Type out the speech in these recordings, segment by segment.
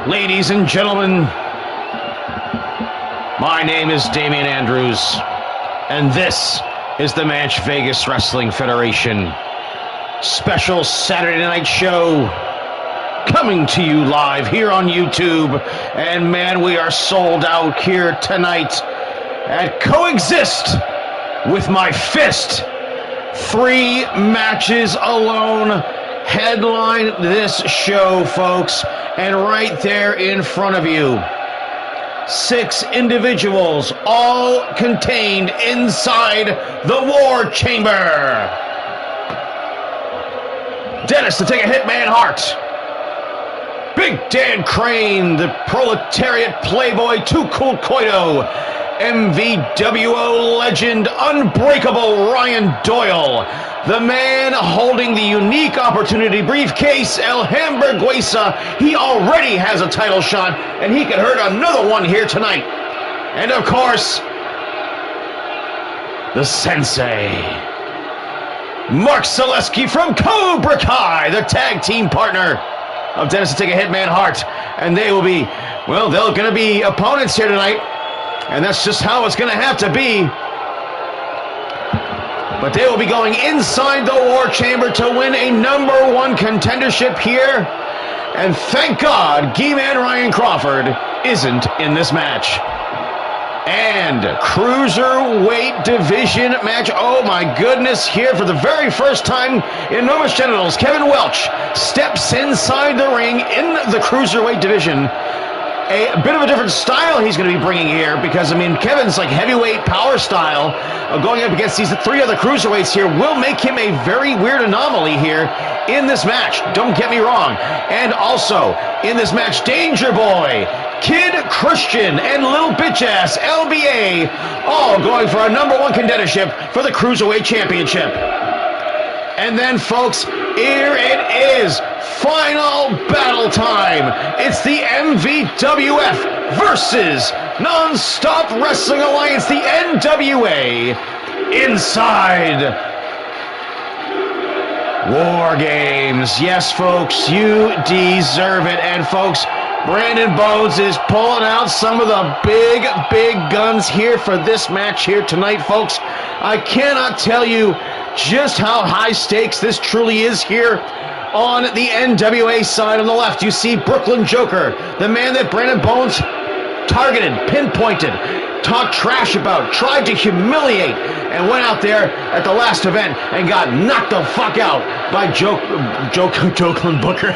Ladies and gentlemen, my name is Damian Andrews, and this is the Match Vegas Wrestling Federation special Saturday night show coming to you live here on YouTube. And man, we are sold out here tonight at COEXIST with my fist. 3 matches alone headline this show, folks. And right there in front of you, 6 individuals, all contained inside the War Chamber. Dennis, to take a hit, man, Hart. Big Dan Crane, the proletariat playboy, Too Cool Coito. MVWO legend, Unbreakable Ryan Doyle. The man holding the unique opportunity briefcase, El Hamburguesa. He already has a title shot, and he could hurt another one here tonight. And of course, the Sensei, Mark Zaleski from Cobra Kai, the tag team partner of Dennis to Take a Hit, Man Hart. And they will be, well, they're going to be opponents here tonight. And that's just how it's going to have to be. But they will be going inside the War Chamber to win a #1 contendership here. And thank God, G-Man Ryan Crawford isn't in this match. And Cruiserweight Division match. Oh my goodness, here for the very first time in Enormous Genitals, Kevin Welch steps inside the ring in the Cruiserweight Division. A bit of a different style he's going to be bringing here because, I mean, Kevin's like heavyweight power style going up against these 3 other cruiserweights here will make him a very weird anomaly here in this match. Don't get me wrong. And also, in this match, Danger Boy, Kid Christian, and Little Bitch Ass, LBA, all going for a #1 contendership for the Cruiserweight Championship. And then, folks, here it is. Final battle time. It's the MVWF versus Non-Stop Wrestling Alliance, the NWA, inside War Games. Yes, folks, you deserve it. And, folks, Brandon Bones is pulling out some of the big guns here for this match here tonight, folks. I cannot tell you just how high stakes this truly is here. On the NWA side on the left, you see Brooklyn Joker, the man that Brandon Bones targeted, pinpointed, talked trash about, tried to humiliate, and went out there at the last event and got knocked the fuck out by Joklin Booker.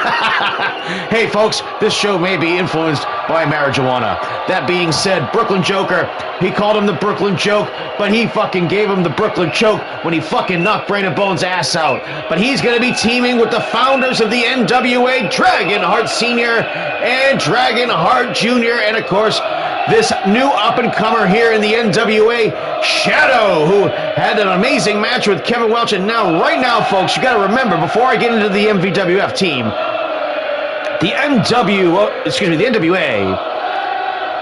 Hey folks, this show may be influenced by marijuana. That being said, Brooklyn Joker, he called him the Brooklyn Joke, but he fucking gave him the Brooklyn Choke when he fucking knocked Brandon Bones' ass out. But he's going to be teaming with the founders of the NWA, Dragonheart Sr. and Dragonheart Jr. And of course, this new up-and-comer here in the NWA, Shadow, who had an amazing match with Kevin Welch. And now, right now, folks, you got to remember, before I get into the MVWF team, the NWA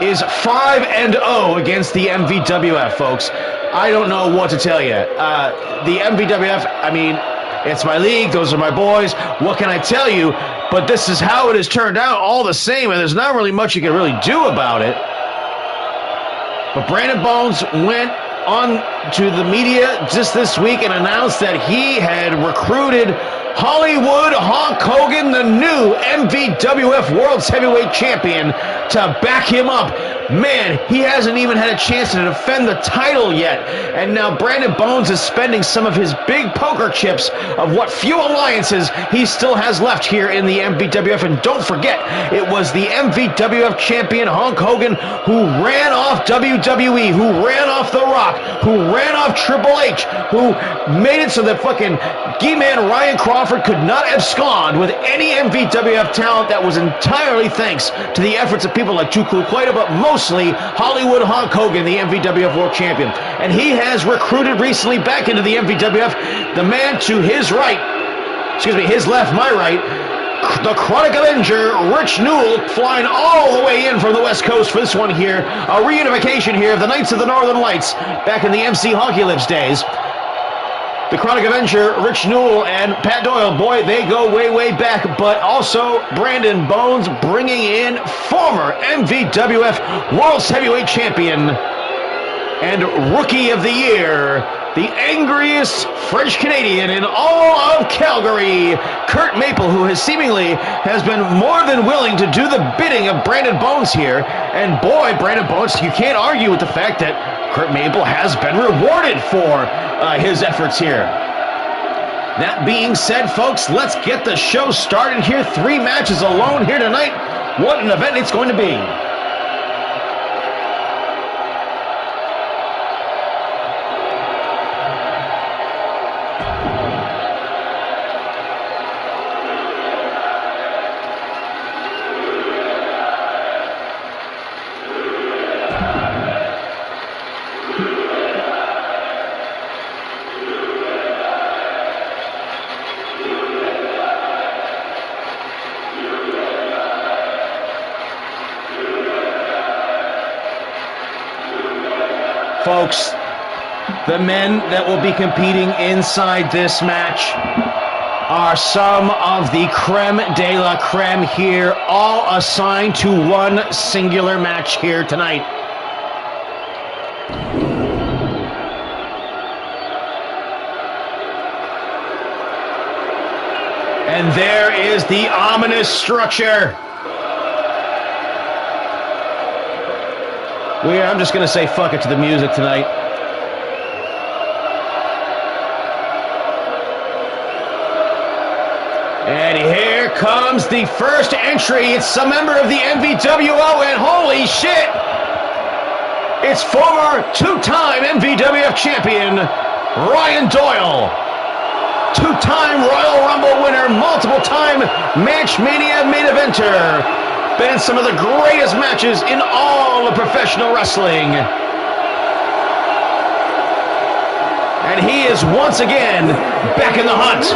is 5-0 against the MVWF, folks. I don't know what to tell you. The MVWF, I mean, it's my league. Those are my boys. What can I tell you? But this is how it has turned out all the same, and there's not really much you can really do about it. But Brandon Bones went on to the media just this week and announced that he had recruited Hollywood Hulk Hogan, the new MVWF World's Heavyweight Champion, to back him up. Man, he hasn't even had a chance to defend the title yet. And now Brandon Bones is spending some of his big poker chips of what few alliances he still has left here in the MVWF. And don't forget, it was the MVWF champion Hulk Hogan who ran off WWE, who ran off The Rock, who ran off Triple H, who made it so that fucking G-Man Ryan Crawford could not abscond with any MVWF talent. That was entirely thanks to the efforts of people like Too Cool Coito, but mostly Hollywood Hulk Hogan, the MVWF World Champion. And he has recruited recently back into the MVWF the man to his right, excuse me, his left, my right, the Chronic Avenger, Rich Newell, flying all the way in from the West Coast for this one here. A reunification here of the Knights of the Northern Lights back in the MC Honky Lips days. The Chronic Avenger, Rich Newell and Pat Doyle, boy, they go way, way back. But also Brandon Bones bringing in former MVWF World Heavyweight Champion and Rookie of the Year, the angriest French Canadian in all of Calgary, Kurt Maple, who has seemingly been more than willing to do the bidding of Brandon Bones here. And boy, Brandon Bones, you can't argue with the fact that Kurt Maple has been rewarded for his efforts here. That being said, folks, let's get the show started here. 3 matches alone here tonight. What an event it's going to be. Folks, the men that will be competing inside this match are some of the creme de la creme here, all assigned to one singular match here tonight. And there is the ominous structure. I'm just going to say fuck it to the music tonight. And here comes the first entry. It's a member of the MVWO, and holy shit! It's former 2-time MVWF champion, Ryan Doyle. 2-time Royal Rumble winner, multiple-time Match Mania main eventer. Been in some of the greatest matches in all of professional wrestling. And he is once again back in the hunt.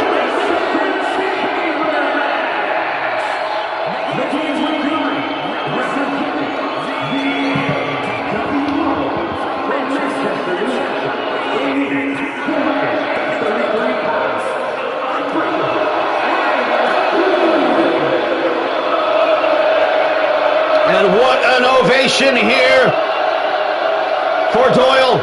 And what an ovation here for Doyle.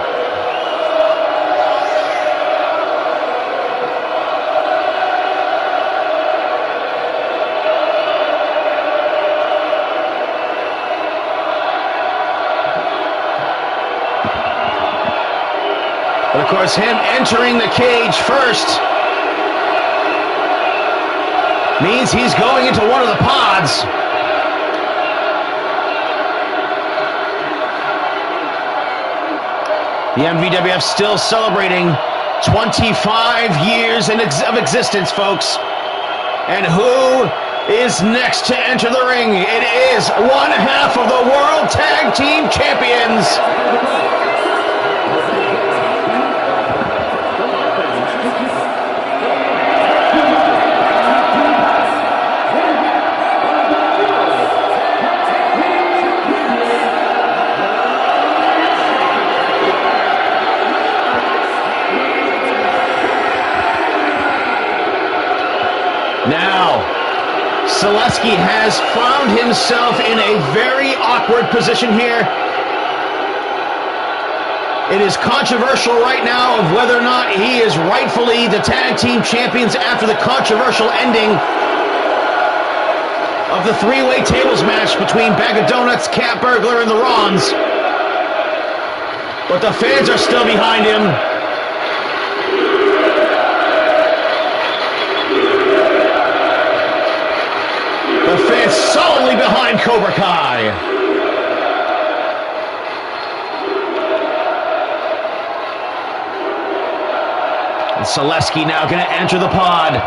But of course, him entering the cage first means he's going into one of the pods. The MVWF still celebrating 25 years of existence, folks. And who is next to enter the ring? It is one half of the World Tag Team Champions. Now, Selesky has found himself in a very awkward position here. It is controversial right now of whether or not he is rightfully the tag team champions after the controversial ending of the 3-way tables match between Bag of Donuts, Cat Burglar, and the Rons. But the fans are still behind him. The fans solidly behind Cobra Kai. And Selesky now going to enter the pod.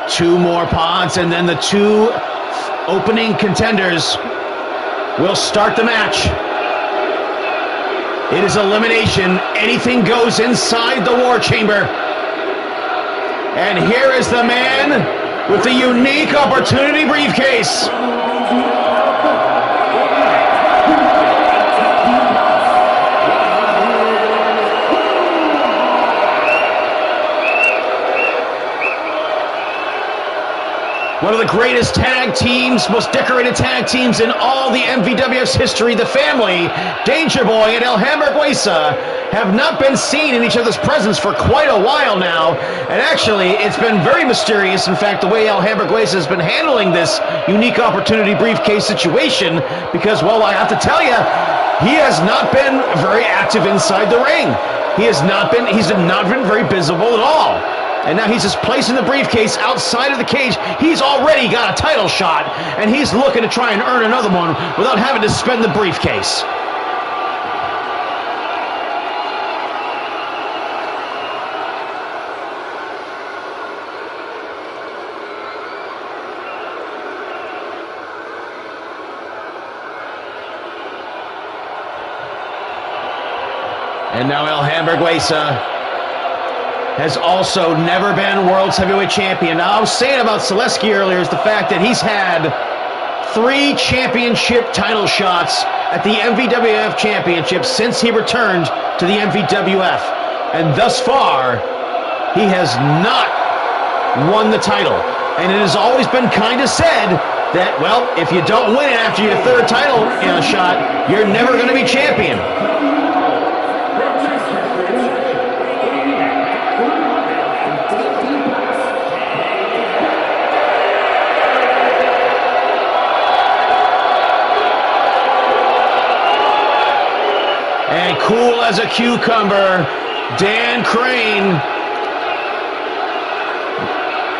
Two more pods, and then the two opening contenders will start the match. It is elimination. Anything goes inside the War Chamber. And here is the man with the unique opportunity briefcase. One of the greatest tag teams, most decorated tag teams in all the MVWF's history, the family, Danger Boy and El Hamburguesa, have not been seen in each other's presence for quite a while now. And actually, it's been very mysterious, in fact, the way El Hamburguesa has been handling this unique opportunity briefcase situation, because, well, I have to tell you, he has not been very active inside the ring. He's not been very visible at all. And now he's just placing the briefcase outside of the cage. He's already got a title shot, and he's looking to try and earn another one without having to spend the briefcase. And now El Hamburguesa has also never been World's Heavyweight Champion. Now, I was saying about Selesky earlier is the fact that he's had 3 championship title shots at the MVWF Championship since he returned to the MVWF. And thus far, he has not won the title. And it has always been kind of said that, well, if you don't win it after your 3rd title shot, you're never going to be champion. And cool as a cucumber, Dan Crane.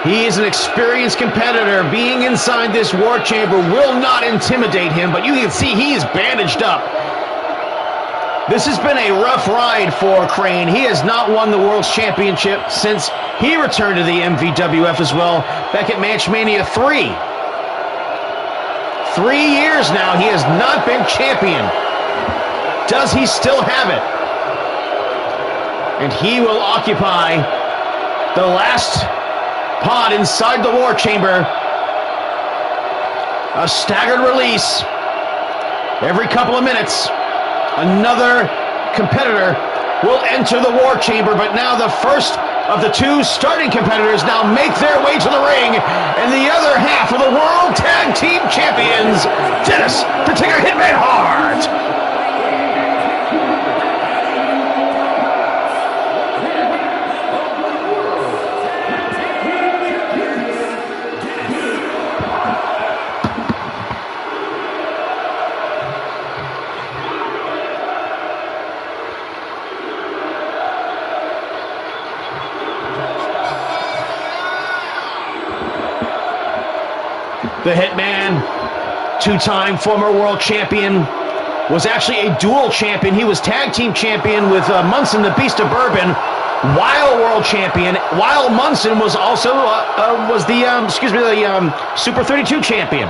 He is an experienced competitor. Being inside this war chamber will not intimidate him, but you can see he is bandaged up. This has been a rough ride for Crane. He has not won the World's Championship since he returned to the MVWF as well, back at Match Mania 3. 3 years now, he has not been champion. Does he still have it? And he will occupy the last pod inside the war chamber. A staggered release. Every couple of minutes, another competitor will enter the war chamber, but now the first of the 2 starting competitors now make their way to the ring, and the other half of the World Tag Team Champions, Dennis the Tiger Hitman Hart. The Hitman, 2-time former world champion, was actually a dual champion. He was tag team champion with Munson, the Beast of Bourbon, while world champion, while Munson was also the Super 32 champion.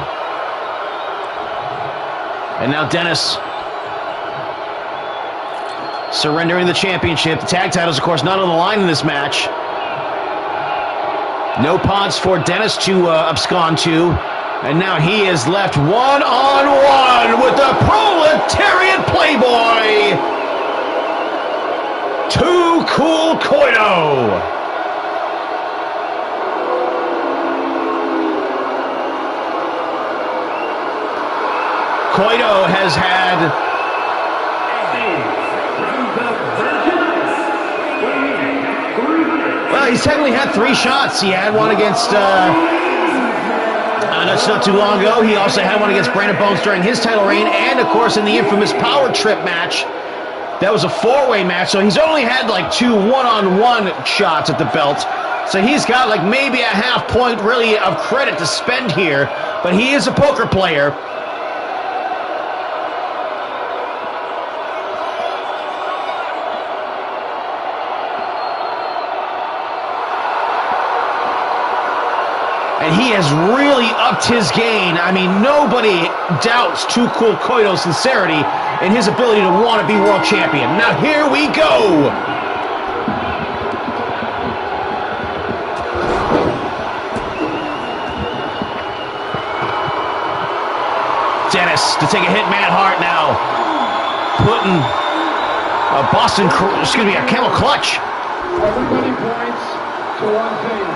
And now Dennis surrendering the championship. The tag titles, of course, not on the line in this match. No pods for Dennis to abscond to. And now he is left one-on-one with the proletariat playboy, Too Cool Coito. Coito has had he's technically had 3 shots. He had one against that's not too long ago. He also had one against Brandon Bones during his title reign, and of course in the infamous Power Trip match. That was a 4-way match, so he's only had like 2 one-on-one shots at the belt. So he's got like maybe a half point really of credit to spend here, but he is a poker player. And he has really upped his game. I mean, nobody doubts Too Cool Coito's sincerity and his ability to want to be world champion. Now here we go. Dennis to take a hit Manhart now. Putting a camel clutch. Everybody points to one thing.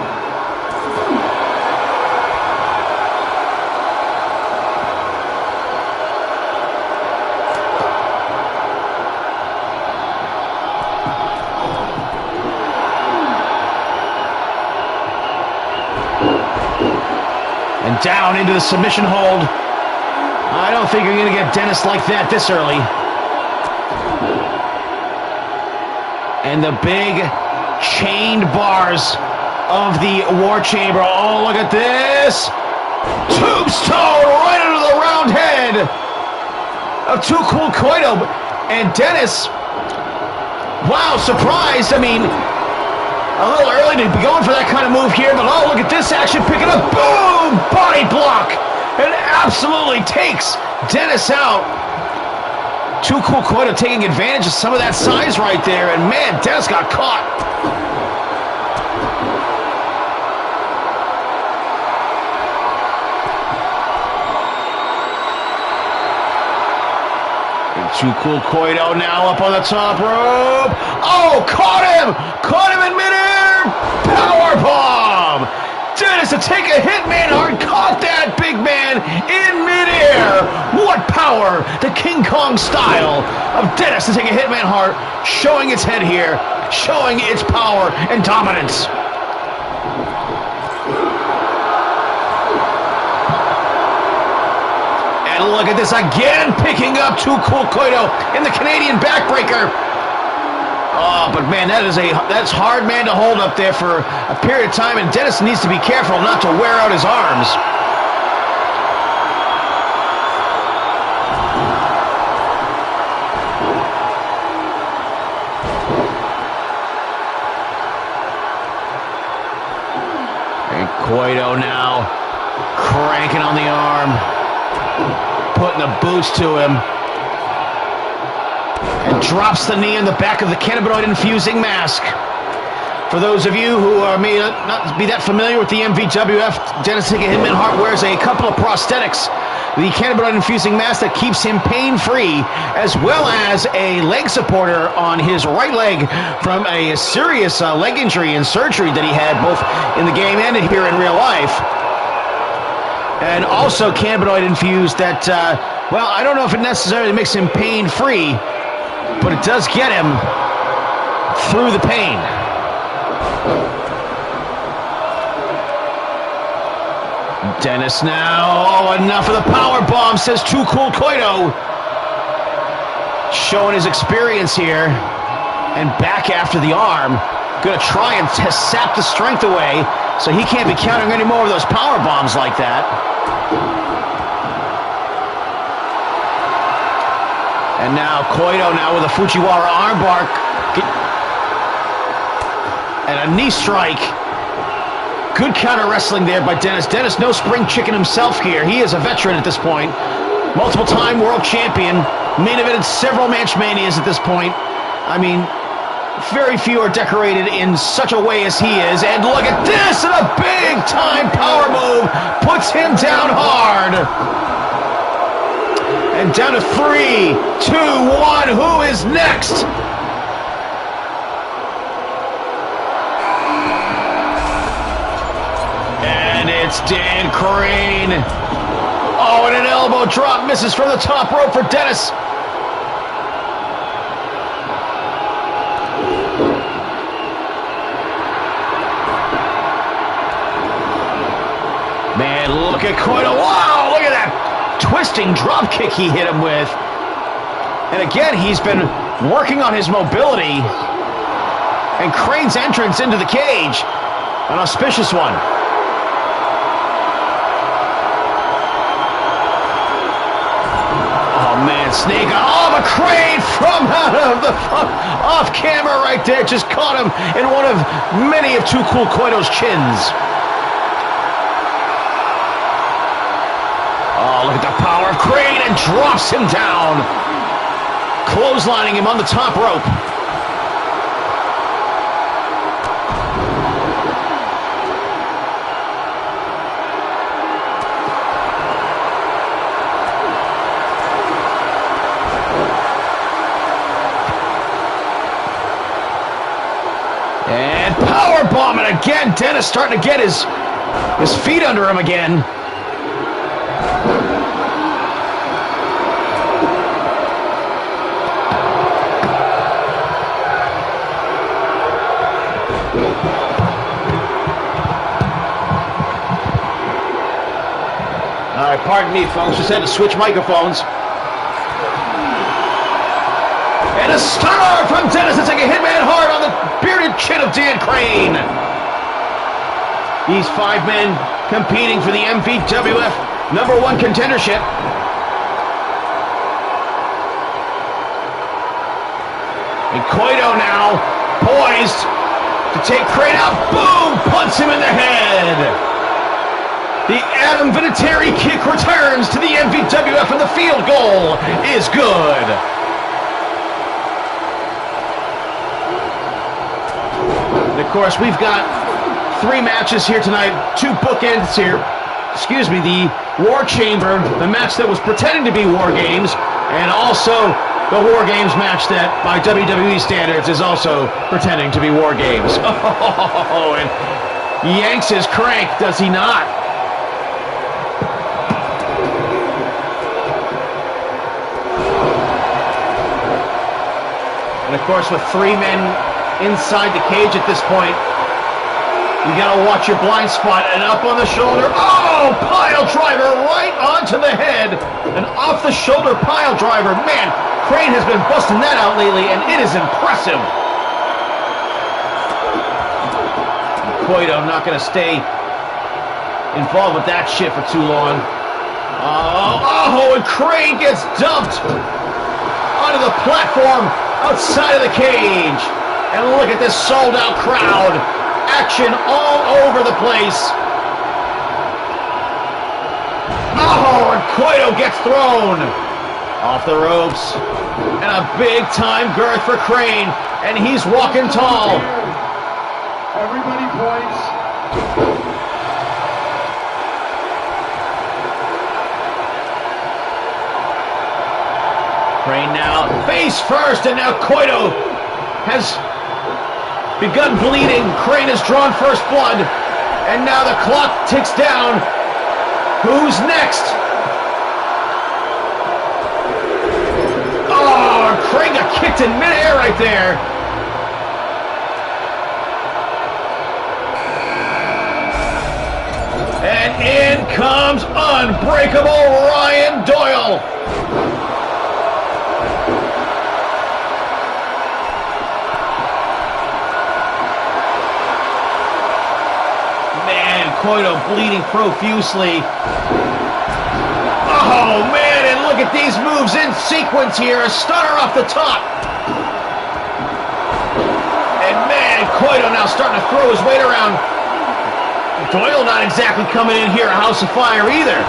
And down into the submission hold. I don't think you're going to get Dennis like that this early. And the big chained bars of the War Chamber. Oh, look at this. Tombstone right into the round head of Too Cool Koito. And Dennis, wow, surprised. I mean, a little early to be going for that kind of move here, but oh, look at this action, picking up, boom, body block, and absolutely takes Dennis out. Too Cool Koito taking advantage of some of that size right there, and man, Dennis got caught. And Too Cool Koito now up on the top rope. Oh, caught him in midair, powerbomb. Dennis to take a hit, Manhart caught that big man in midair. What power, the King Kong style of Dennis to take a hit, Manhart, showing its head here, showing its power and dominance. And look at this again, picking up Too Cool Koito in the Canadian backbreaker. Oh, but man, that's hard man to hold up there for a period of time, and Dennis needs to be careful not to wear out his arms. And Koito now cranking on the arm, putting the boots to him. And drops the knee in the back of the cannabinoid-infusing mask. For those of you who may not be that familiar with the MVWF, Dennis Manhart wears a couple of prosthetics. The cannabinoid-infusing mask that keeps him pain-free, as well as a leg supporter on his right leg from a serious leg injury and surgery that he had both in the game and here in real life. And also cannabinoid-infused that, well, I don't know if it necessarily makes him pain-free, but it does get him through the pain. Dennis now, oh, enough of the power bomb, says Too Cool Koito. Showing his experience here, and back after the arm. Gonna try and sap the strength away, so he can't be countering any more of those power bombs like that. And now Koito now with a Fujiwara armbar. And a knee strike. Good counter wrestling there by Dennis. Dennis, no spring chicken himself here. He is a veteran at this point. Multiple-time world champion. Main evented several Match Manias at this point. I mean, very few are decorated in such a way as he is. And look at this, and a big-time power move puts him down hard. And down to 3, 2, 1. Who is next? And it's Dan Crane. Oh, and an elbow drop misses from the top rope for Dennis. Man, look at Koito. Wow, look at that twisting drop kick he hit him with. And again, he's been working on his mobility. And Crane's entrance into the cage, an auspicious one. Oh man, snake on. Oh, but Crane from out of the off camera right there just caught him in one of many of Too Cool Koito's chins. Oh, look at the power of Crane, and drops him down. Clotheslining him on the top rope. bomb, and again, Dennis starting to get his feet under him again. All right, pardon me, folks. Just had to switch microphones. And a stunner from Dennis. It's like a hitman hard on the bearded chin of Dan Crane. These 5 men competing for the MVWF #1 contendership. And Coito now poised to take Crane out. Boom! Punts him in the head. The Adam Vinatieri kick returns to the MVWF, and the field goal is good. And of course, we've got 3 matches here tonight, 2 bookends here. Excuse me, the War Chamber, the match that was pretending to be War Games, and also the War Games match that, by WWE standards, is also pretending to be War Games. Oh, and yanks his crank, does he not? And of course, with 3 men inside the cage at this point, you gotta watch your blind spot, and up on the shoulder. Oh, pile driver right onto the head. An off the shoulder pile driver. Man, Crane has been busting that out lately, and it is impressive. And Coito not gonna stay involved with that shit for too long. Oh, and Crane gets dumped onto the platform outside of the cage. And look at this sold out crowd. Action all over the place. Oh, and Coito gets thrown off the ropes. And a big time girth for Crane. And he's walking tall. Everybody points. Crane now face first, and now Coito has begun bleeding. Crane has drawn first blood, and now the clock ticks down. Who's next? Oh, Crane got kicked in midair right there. And in comes Unbreakable Ryan Doyle. Coito bleeding profusely. Oh, man, and look at these moves in sequence here. A stunner off the top. And, man, Coito now starting to throw his weight around. Doyle not exactly coming in here a house of fire either.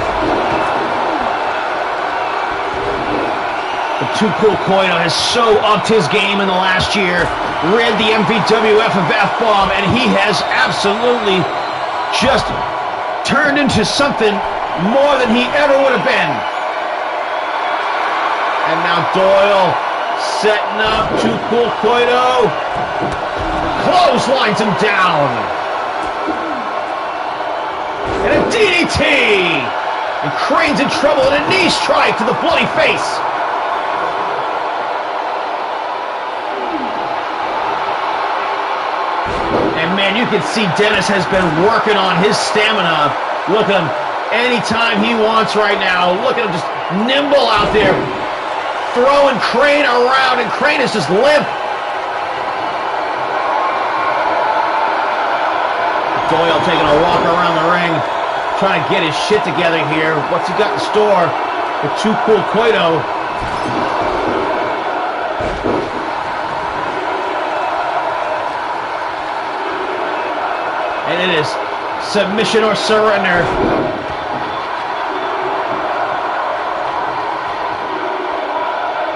But Too Cool Coito has so upped his game in the last year. Rid the MVWF of F-bomb, and he has absolutely just turned into something more than he ever would have been. And now Doyle setting up Too Cool Coito. Clotheslines him down. And a DDT. And Crane's in trouble, and a knee strike to the bloody face. And man, you can see Dennis has been working on his stamina. Look at him anytime he wants right now. Look at him just nimble out there, throwing Crane around, and Crane is just limp. Doyle taking a walk around the ring, trying to get his shit together here. What's he got in store with Too Cool Coito? And it is submission or surrender.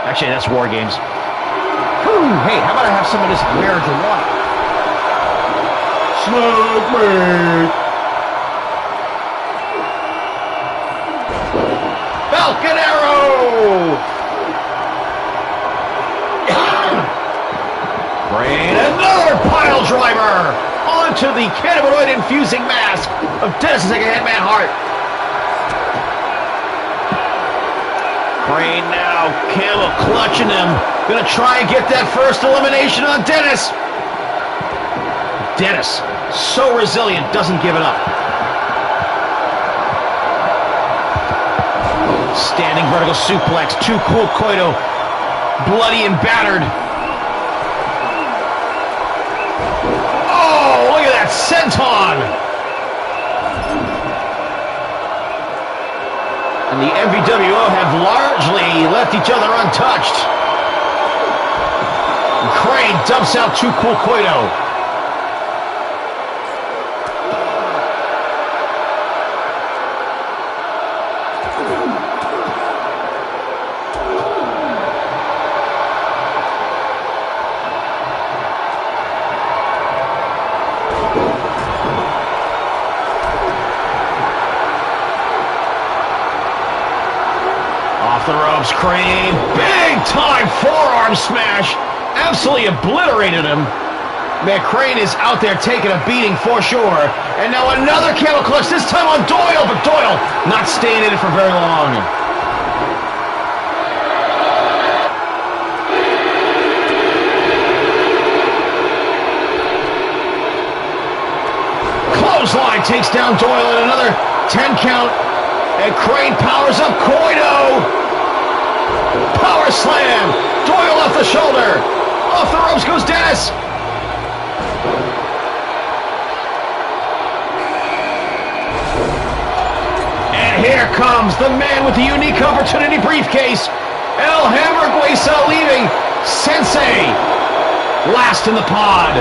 Actually, that's War Games. Whew, hey, how about I have some of this marijuana? Smoke me! Falcon Arrow! Crane, another pile driver! into the cannabinoid-infusing mask of Dennis the Hitman Hart. Crane now, camel clutching him. Gonna try and get that first elimination on Dennis. Dennis, so resilient, doesn't give it up. Standing vertical suplex, too cool Koito, bloody and battered. Oh, look at that senton! And the MVWF have largely left each other untouched. And Crane dumps out too cool Koito. Off the ropes, Crane, big time forearm smash, absolutely obliterated him. Man, Crane is out there taking a beating for sure. And now another camel clutch, this time on Doyle, but Doyle not staying in it for very long. Clothesline takes down Doyle at another 10 count. And Crane powers up Koito. Power slam! Doyle off the shoulder! Off the ropes goes Dennis! And here comes the man with the unique opportunity briefcase. El Hamburguesa leaving Sensei last in the pod.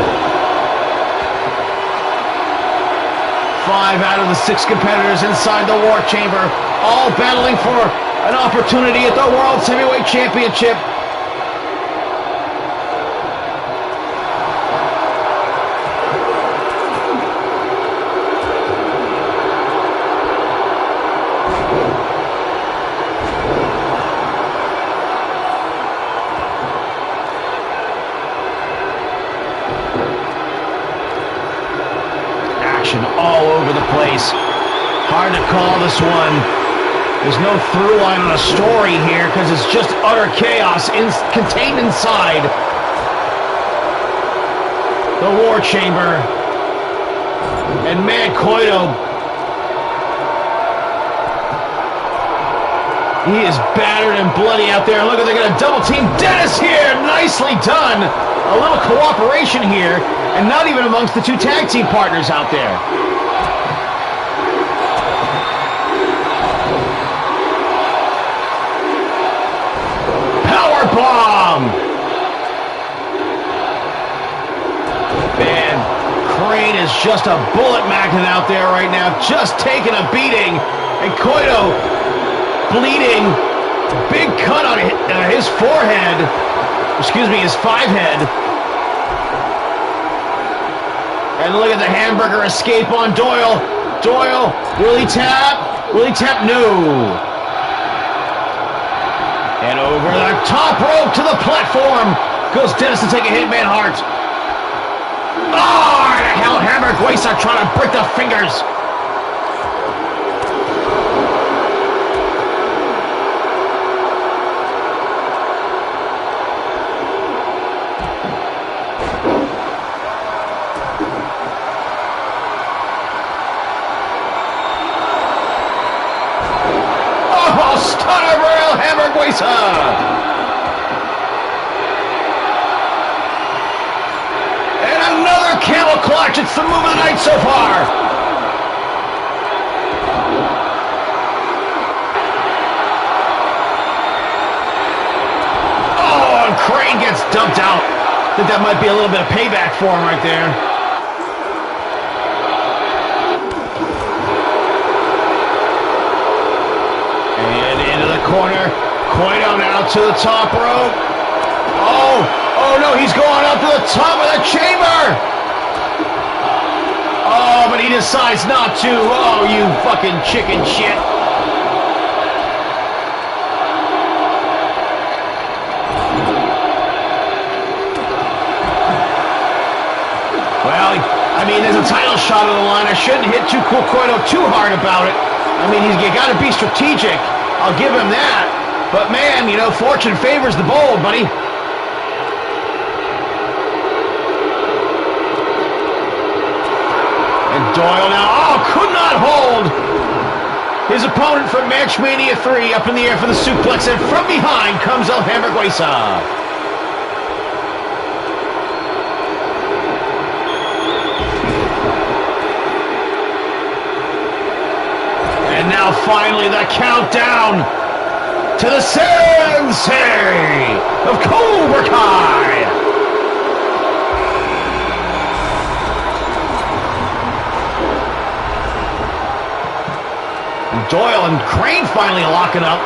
5 out of the 6 competitors inside the War Chamber, all battling for an opportunity at the World Heavyweight Championship. Action all over the place. Hard to call this one. There's no through line on a story here because it's just utter chaos contained inside the War Chamber. And man, Koito, he is battered and bloody out there. Look, they're going to double team Dennis here. Nicely done. A little cooperation here, and not even amongst the 2 tag team partners out there. Bomb! Man, Crane is just a bullet magnet out there right now, just taking a beating. And Koito bleeding. Big cut on his forehead. Excuse me, his 5 head. And look at the hamburger escape on Doyle. Doyle, will he tap? Will he tap? No. And over the top rope to the platform goes Dennis to take a Hitman Hart. Oh, and hell, Hamburguesa trying to break the fingers. Oh, stunner for El Hamburguesa. Camel clutch, it's the move of the night so far. Oh, and Crane gets dumped out. I think that might be a little bit of payback for him right there. And into the corner. Koito now to the top rope. Oh no, he's going up to the top of the chamber. Oh, but he decides not to. Oh, you fucking chicken shit. Well, I mean, there's a title shot on the line. I shouldn't hit too hard about it. I mean, you got to be strategic. I'll give him that. But man, you know, fortune favors the bold, buddy. And Doyle now, could not hold his opponent from Match Mania 3 up in the air for the suplex, and from behind comes El Hamburguesa. And now finally the countdown to the Sensei of Cobra Kai. And Doyle and Crane finally locking up.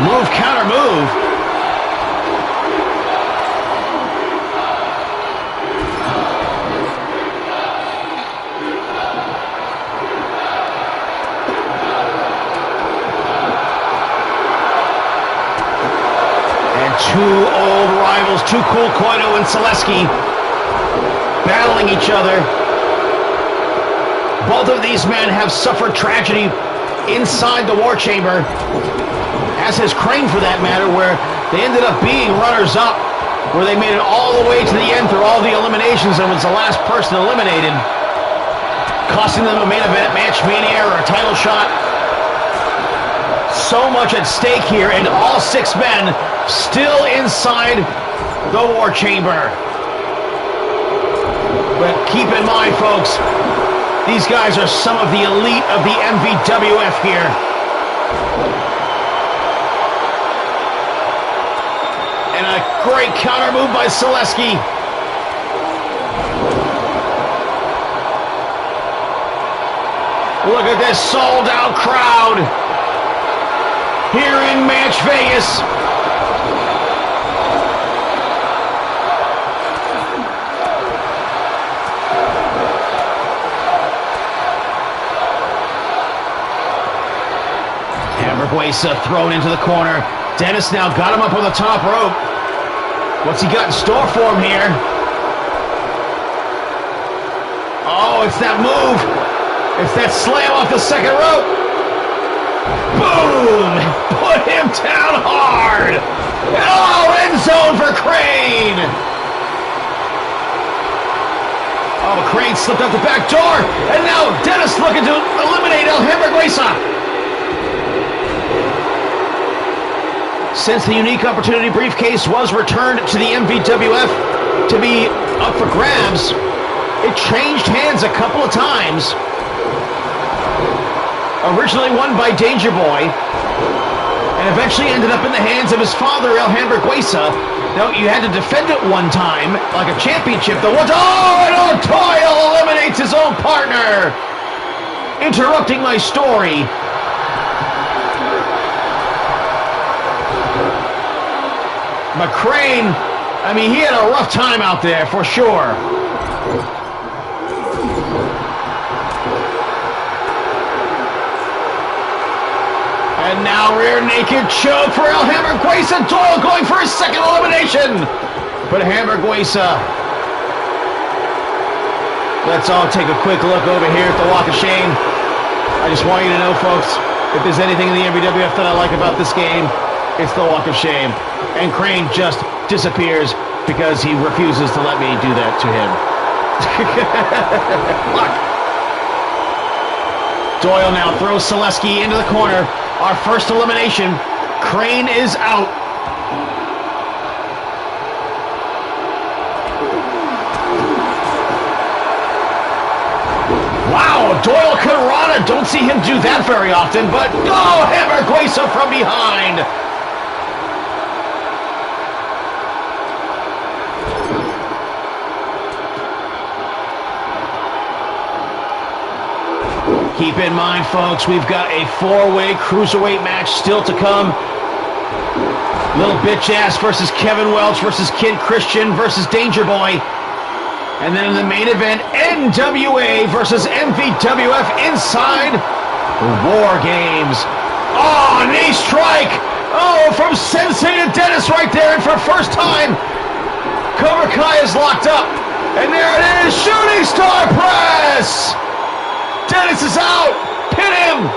Move, counter move. Two old rivals, Too Cool Koito and Selesky, battling each other. Both of these men have suffered tragedy inside the War Chamber, as has Crane for that matter, where they ended up being runners-up, where they made it all the way to the end through all the eliminations and was the last person eliminated, costing them a main event match, Mania, or a title shot. So much at stake here, and all six men still inside the War Chamber. But keep in mind, folks, these guys are some of the elite of the MVWF here. And a great counter move by Selesky. Look at this sold-out crowd here in Match Vegas. Hamburguesa thrown into the corner. Dennis now got him up on the top rope. What's he got in store for him here? Oh, it's that move. It's that slam off the second rope. Boom! Put him down hard! Oh, end zone for Crane! Oh, Crane slipped out the back door, and now Dennis looking to eliminate El Hamburguesa. Since the unique opportunity briefcase was returned to the MVWF to be up for grabs, it changed hands a couple of times. Originally won by Danger Boy, and eventually ended up in the hands of his father, El Hamburguesa. Now, you had to defend it one time, like a championship. And Doyle eliminates his own partner, interrupting my story. McCrane, I mean, he had a rough time out there, for sure. And now rear naked choke for El Hamburguesa. Doyle going for his second elimination. But Hamburguesa. Let's all take a quick look over here at the Walk of Shame. I just want you to know, folks, if there's anything in the MVWF that I like about this game, it's the Walk of Shame. And Crane just disappears because he refuses to let me do that to him. Look. Doyle now throws Selesky into the corner. Our first elimination. Crane is out. Wow, Doyle Karana. Don't see him do that very often, but Hamburguesa from behind. Keep in mind, folks, we've got a four-way cruiserweight match still to come. Little Bitch Ass versus Kevin Welch versus Kid Christian versus Danger Boy. And then in the main event, NWA versus MVWF inside War Games. Oh, knee strike. Oh, from Sensei to Dennis right there. And for first time, Cobra Kai is locked up. And there it is. Shooting star press. Dennis is out. Pin him.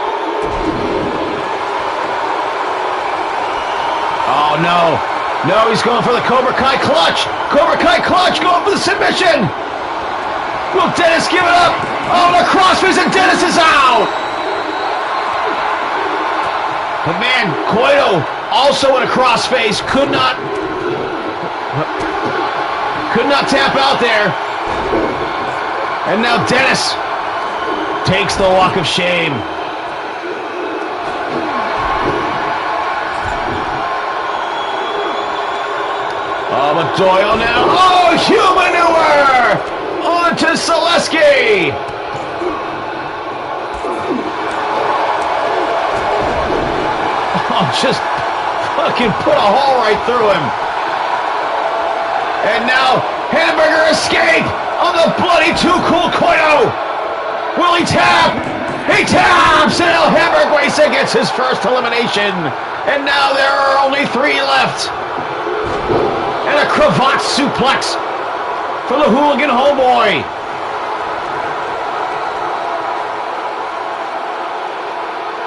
Oh, no. No, he's going for the Cobra Kai clutch. Cobra Kai clutch going for the submission. Will Dennis give it up? Oh, the crossface and Dennis is out. But man, Cueto also in a crossface could not tap out there. And now Dennis takes the walk of shame. Oh, but Doyle now. Oh, humanure! On to Zaleski. Oh, just fucking put a hole right through him. And now, Hamburger escape on the bloody Too Cool Cueto. Will he tap? He taps, and El Hamburguesa gets his first elimination. And now there are only 3 left. And a cravat suplex for the Hooligan Homeboy.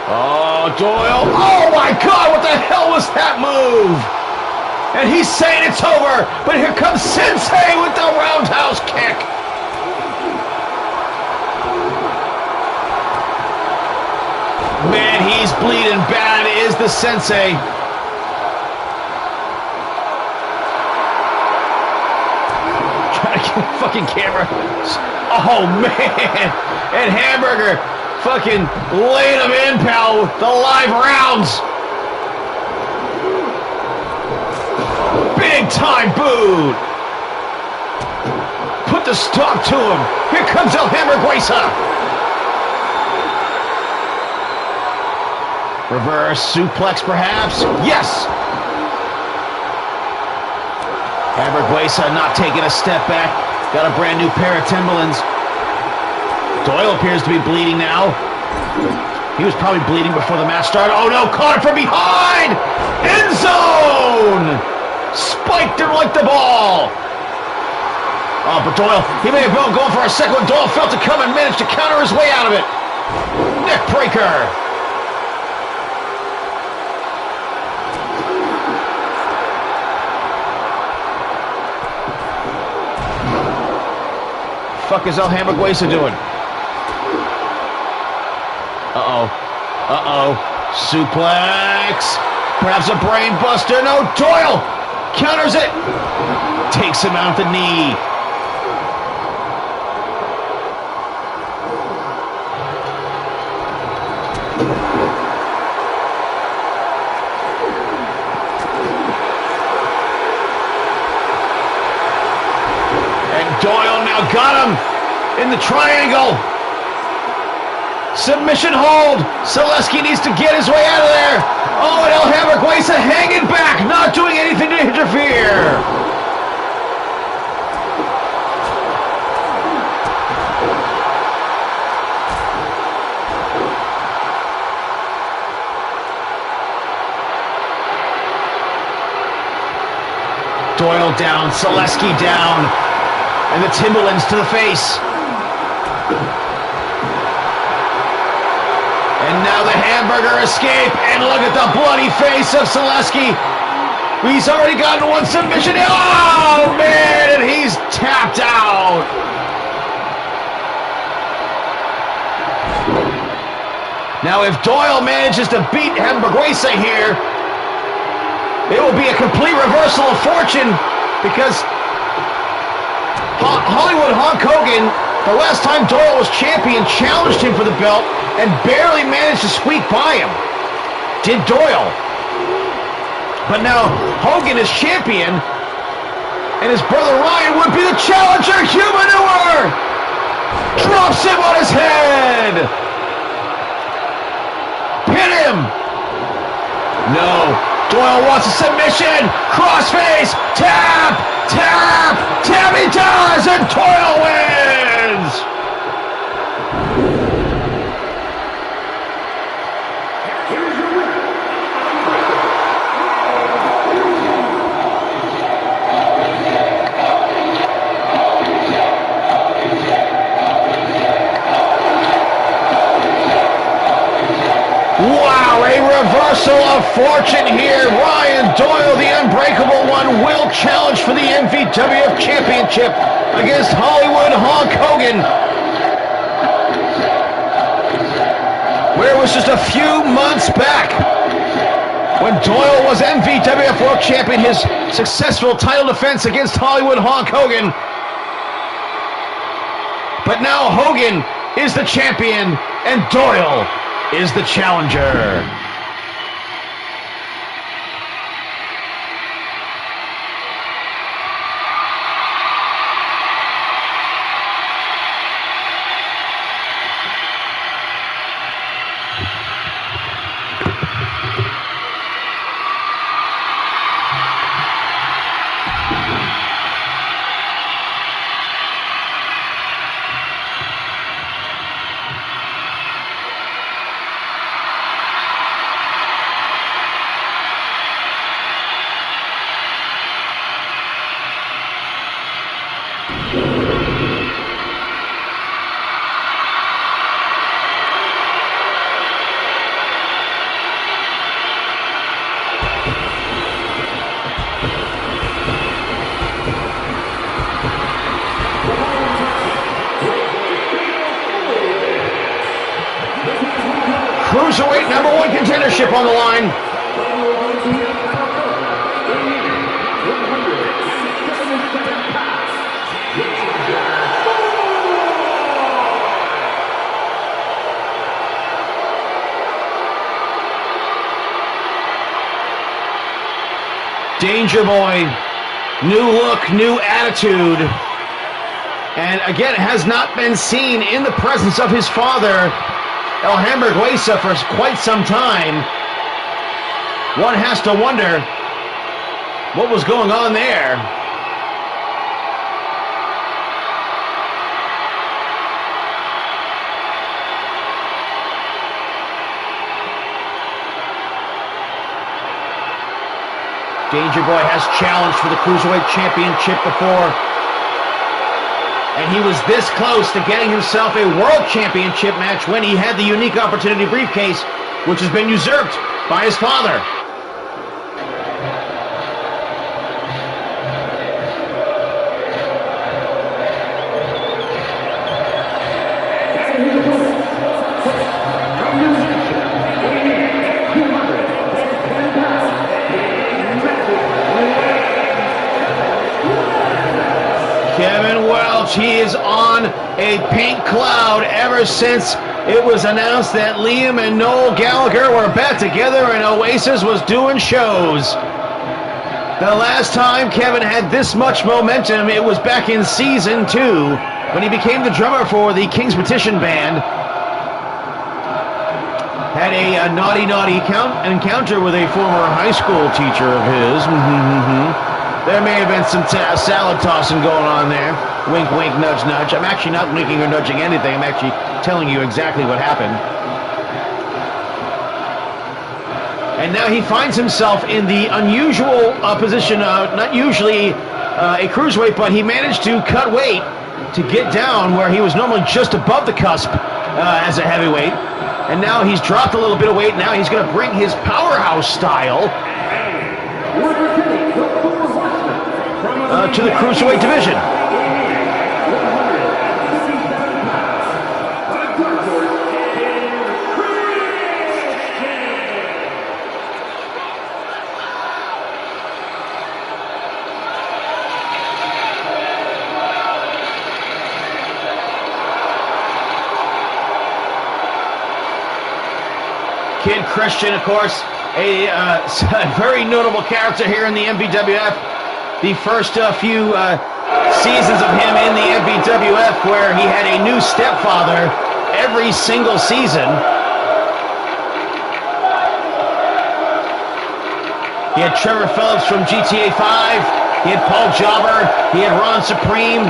Oh, Doyle. Oh, my God, what the hell was that move? And he's saying it's over, but here comes Sensei with the roundhouse kick. Man, he's bleeding bad, is the Sensei. Fucking camera. Oh, man. And Hamburger fucking laying him in, pal, with the live rounds. Big time boot. Put the stop to him. Here comes El Hamburguesa. Reverse suplex, perhaps. Yes. Hamburguesa not taking a step back. Got a brand new pair of Timberlands. Doyle appears to be bleeding now. He was probably bleeding before the match started. Oh no, caught it from behind! End zone! Spiked him like the ball. Oh, but Doyle, he may have been going for a second when Doyle felt it come and managed to counter his way out of it. Neck breaker. Fuck is El Hamburguesa doing? Uh-oh. Uh-oh. Suplex. Perhaps a brain buster. No, Doyle counters it. Takes him out the knee. Doyle now got him in the triangle. Submission hold. Zaleski needs to get his way out of there. Oh, and El Hamburguesa hanging back, not doing anything to interfere. Doyle down, Zaleski down. And the Timberlands to the face. And now the Hamburger escape. And look at the bloody face of Zaleski. He's already gotten one submission. Oh, man, and he's tapped out. Now, if Doyle manages to beat Hamburguesa here, it will be a complete reversal of fortune because Hollywood Hulk Hogan, the last time Doyle was champion, challenged him for the belt and barely managed to squeak by him. Did Doyle. But now Hogan is champion, and his brother Ryan would be the challenger. Humanure drops him on his head. Pin him. No. Doyle wants a submission. Crossface. Tap. Tap! Tap he does! And Doyle wins! Wow, a reversal of fortune here. Ryan Doyle, the unbreakable one, will challenge for the MVWF Championship against Hollywood Hulk Hogan. Where it was just a few months back when Doyle was MVWF World Champion, his successful title defense against Hollywood Hulk Hogan. But now Hogan is the champion and Doyle is the challenger. Cruiserweight #1 contendership on the line. Danger Boy, new look, new attitude, and again has not been seen in the presence of his father, El Hamburguesa, for quite some time. One has to wonder what was going on there. Danger Boy has challenged for the Cruiserweight Championship before, and he was this close to getting himself a World Championship match when he had the unique opportunity briefcase, which has been usurped by his father. He is on a pink cloud ever since it was announced that Liam and Noel Gallagher were back together and Oasis was doing shows. The last time Kevin had this much momentum, it was back in season 2 when he became the drummer for the King's Petition Band. Had a naughty encounter with a former high school teacher of his. There may have been some salad tossing going on there. Wink, wink, nudge, nudge. I'm actually not winking or nudging anything. I'm actually telling you exactly what happened. And now he finds himself in the unusual position, not usually a cruiserweight, but he managed to cut weight to get down where he was normally just above the cusp as a heavyweight. And now he's dropped a little bit of weight. Now he's going to bring his powerhouse style to the Cruiserweight division. Kid Christian, of course, a very notable character here in the MVWF. The first few seasons of him in the MVWF, where he had a new stepfather every single season. He had Trevor Phillips from GTA 5. He had Paul Jobber. He had Ron Supreme.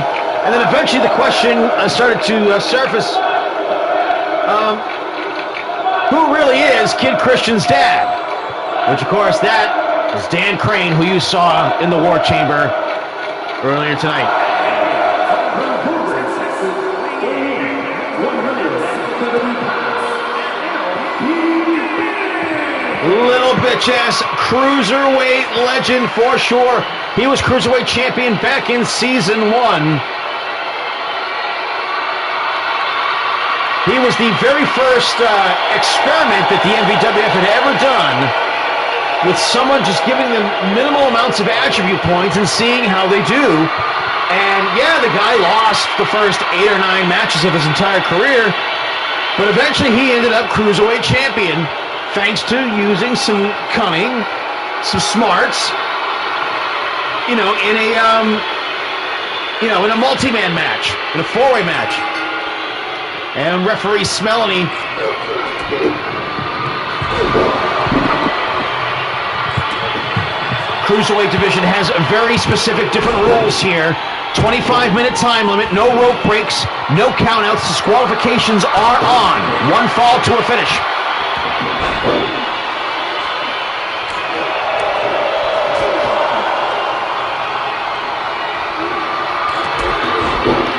And then eventually the question started to surface. Who really is Kid Christian's dad? Which, of course, that is Dan Crane, who you saw in the War Chamber earlier tonight. Little bitch-ass cruiserweight legend for sure. He was cruiserweight champion back in season 1. He was the very first experiment that the MVWF had ever done with someone just giving them minimal amounts of attribute points and seeing how they do. And yeah, the guy lost the first 8 or 9 matches of his entire career, but eventually he ended up cruiserweight champion thanks to using some cunning, some smarts, in a multi-man match, in a 4-way match. And referee Smelony Cruiserweight division has very specific different rules here. 25-minute time limit, no rope breaks, no countouts, disqualifications are on. 1 fall to a finish.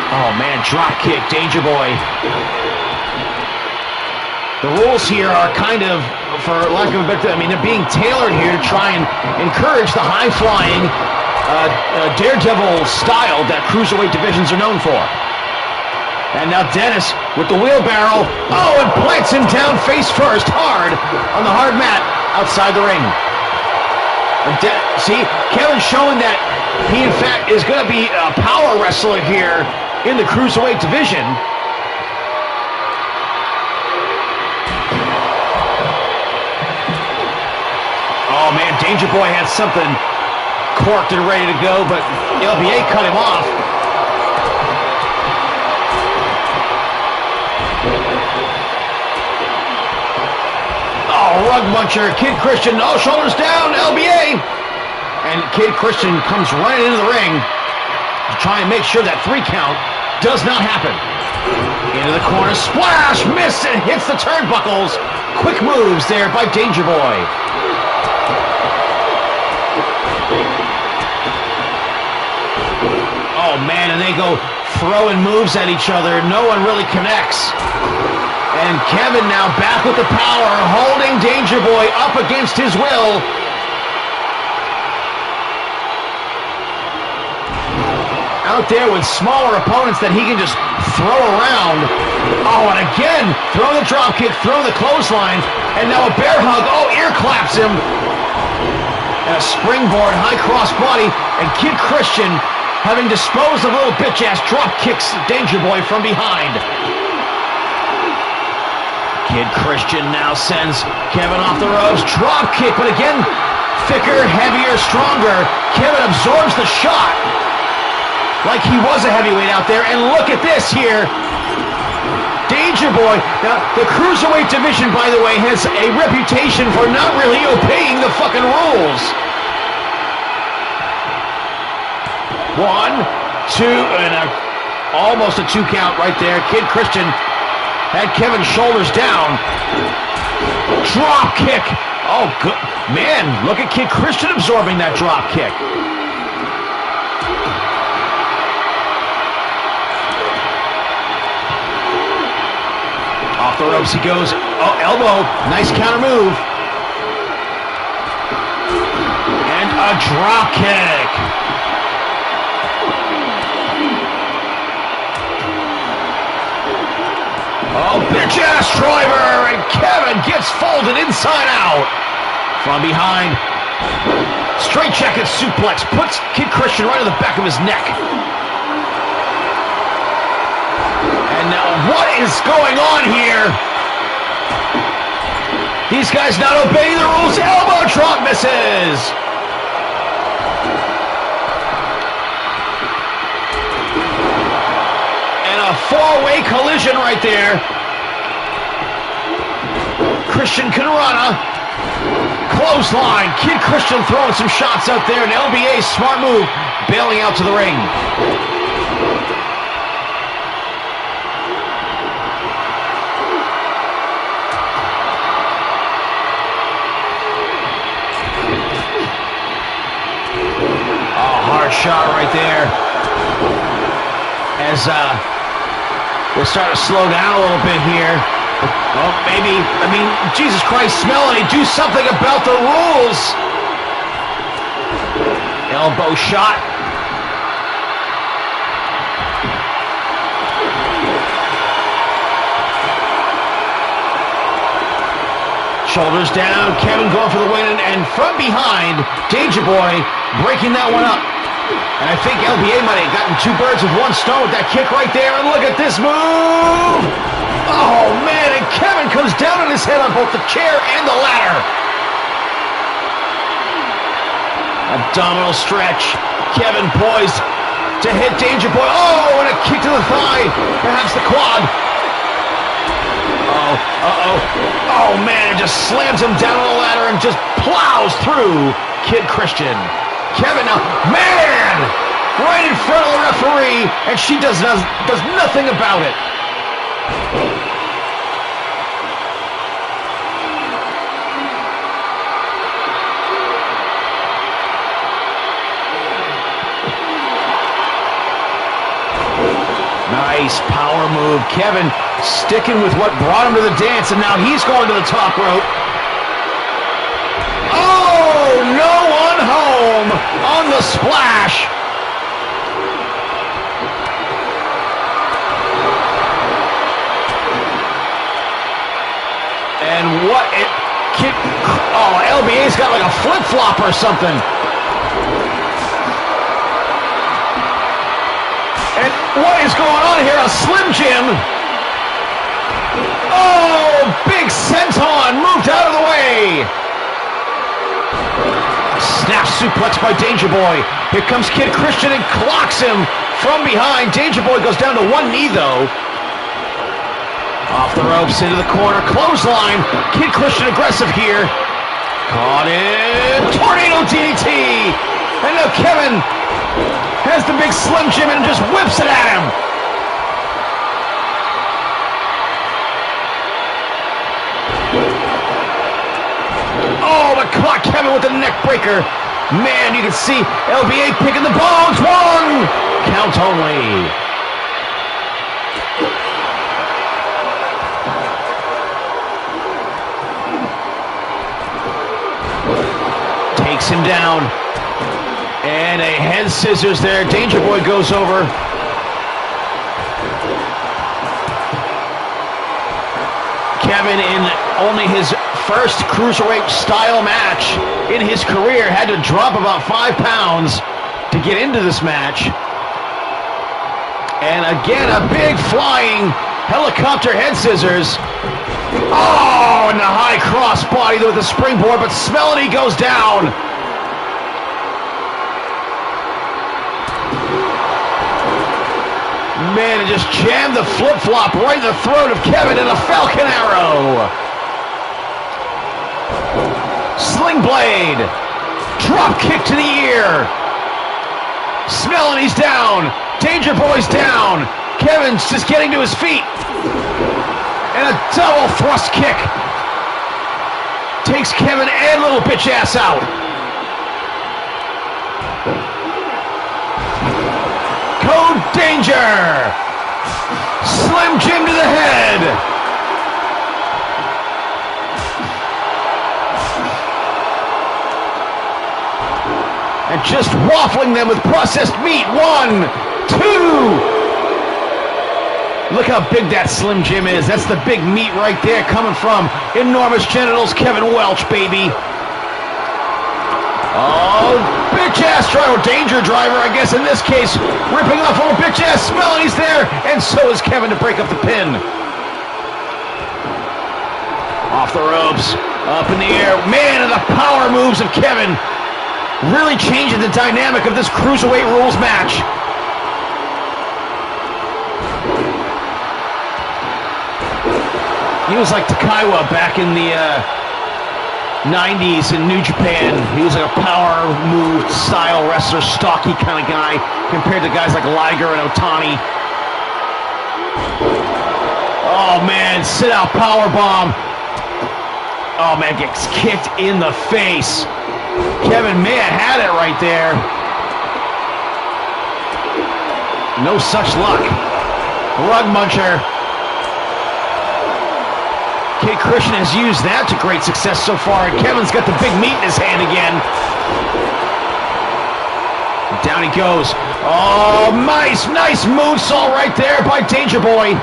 Oh man, drop kick, Danger Boy. The rules here are kind of, for lack of a better, they're being tailored here to try and encourage the high-flying, daredevil style that cruiserweight divisions are known for. And now Dennis with the wheelbarrow. Oh, and plants him down face first, hard, on the hard mat outside the ring. See, Kevin showing that he, in fact, is going to be a power wrestler here in the cruiserweight division. Oh man, Danger Boy had something corked and ready to go, but LBA cut him off. Oh, rug muncher, Kid Christian, no, shoulders down, LBA. And Kid Christian comes right into the ring to try and make sure that 3 count does not happen. Into the corner, splash, miss, and hits the turnbuckles. Quick moves there by Danger Boy. Oh man, and they go throwing moves at each other. No one really connects. And Kevin now back with the power, holding Danger Boy up against his will. Out there with smaller opponents that he can just throw around. Oh, and again, throw the drop kick, throw the clothesline, and now a bear hug. Oh, ear claps him. And a springboard, high cross body, and Kid Christian having disposed of little bitch-ass drop kicks Danger Boy from behind. Kid Christian now sends Kevin off the ropes. Drop kick, but again, thicker, heavier, stronger. Kevin absorbs the shot like he was a heavyweight out there. And look at this here. Danger Boy. Now, the cruiserweight division, by the way, has a reputation for not really obeying the fucking rules. 1, 2, and almost a 2 count right there. Kid Christian had Kevin's shoulders down. Drop kick. Oh, good. Man, look at Kid Christian absorbing that drop kick. Off the ropes he goes. Oh, elbow. Nice counter move. And a drop kick. Oh, bitch-ass driver, and Kevin gets folded inside out. From behind, straight jacket suplex, puts Kid Christian right in the back of his neck. And now, what is going on here? These guys not obeying the rules. Elbow drop misses. A 4-way collision right there. Christian Kanrana. Clothesline. Kid Christian throwing some shots out there. And LBA, smart move, bailing out to the ring. Oh, hard shot right there. As we'll start to slow down a little bit here. Well, maybe, I mean, Jesus Christ, Melanie, do something about the rules. Elbow shot. Shoulders down, Kevin going for the win, and from behind, Danger Boy breaking that one up. And I think LBA might have gotten two birds with one stone with that kick right there, and look at this move! Oh man, and Kevin comes down on his head on both the chair and the ladder. Abdominal stretch, Kevin poised to hit Danger Boy. Oh, and a kick to the thigh, perhaps the quad. Oh man, it just slams him down on the ladder and just plows through Kid Christian. Kevin now, man, right in front of the referee, and she does nothing about it. Nice power move. Kevin sticking with what brought him to the dance, and now he's going to the top rope. Oh, no one home on the splash. And what it... Oh, LBA's got like a flip-flop or something. And what is going on here? A Slim Jim. Oh, big senton moved out of the way. Snap suplex by Danger Boy. Here comes Kid Christian and clocks him from behind. Danger Boy goes down to one knee though. Off the ropes into the corner. Clothesline. Kid Christian aggressive here. Caught in. Tornado DDT. And now Kevin has the big Slim Jim and just whips it at him. Oh, but caught Kevin with the neck breaker. Man, you can see LBA picking the bones. One count only. Takes him down. And a head scissors there. Danger Boy goes over. Kevin, in only his first cruiserweight style match in his career, had to drop about 5 pounds to get into this match. And again, a big flying helicopter head scissors. Oh, and the high cross body with the springboard, but Smelly goes down. Man, it just jammed the flip-flop right in the throat of Kevin, and a Falcon Arrow. Sling blade. Drop kick to the ear. Smelly's down. Danger Boy's down. Kevin's just getting to his feet. And a double thrust kick. Takes Kevin and little bitch ass out. Code Danger! Slim Jim to the head! And just waffling them with processed meat. 1, 2! Look how big that Slim Jim is. That's the big meat right there coming from enormous genitals. Kevin Welch, baby. Oh, bitch-ass driver, danger driver, I guess in this case, ripping off old bitch-ass Smelly's there, and so is Kevin to break up the pin. Off the ropes, up in the air. Man, and the power moves of Kevin really changing the dynamic of this Cruiserweight Rules match. He was like Takaiwa back in the 90s in New Japan. He was like a power move style wrestler, stocky kind of guy compared to guys like Liger and Otani. Oh man, sit out power bomb. Oh man, gets kicked in the face. Kevin may have had it right there. No such luck. Rug muncher. Kid Christian has used that to great success so far, and Kevin's got the big meat in his hand again. Down he goes. Oh, nice moonsault right there by Danger Boy.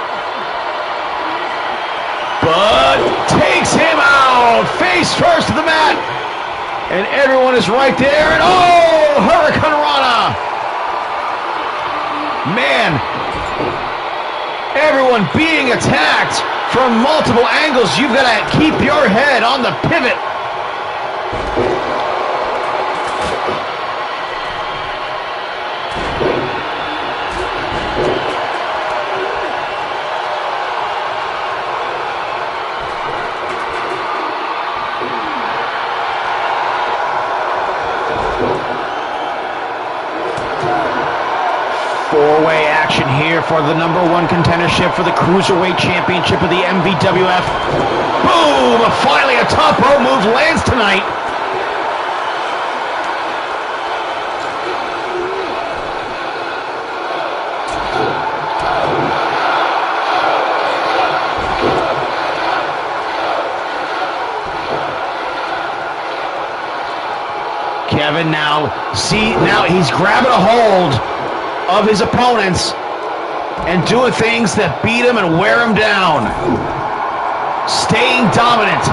But takes him out, face first to the mat. And everyone is right there, and oh, Hurricane Rana. Man, everyone being attacked from multiple angles. You've got to keep your head on the pivot. 4-way action here for the #1 contendership for the Cruiserweight Championship of the MVWF. Boom! Finally a top rope move lands tonight. Kevin now he's grabbing a hold of his opponents and doing things that beat him and wear him down. Staying dominant.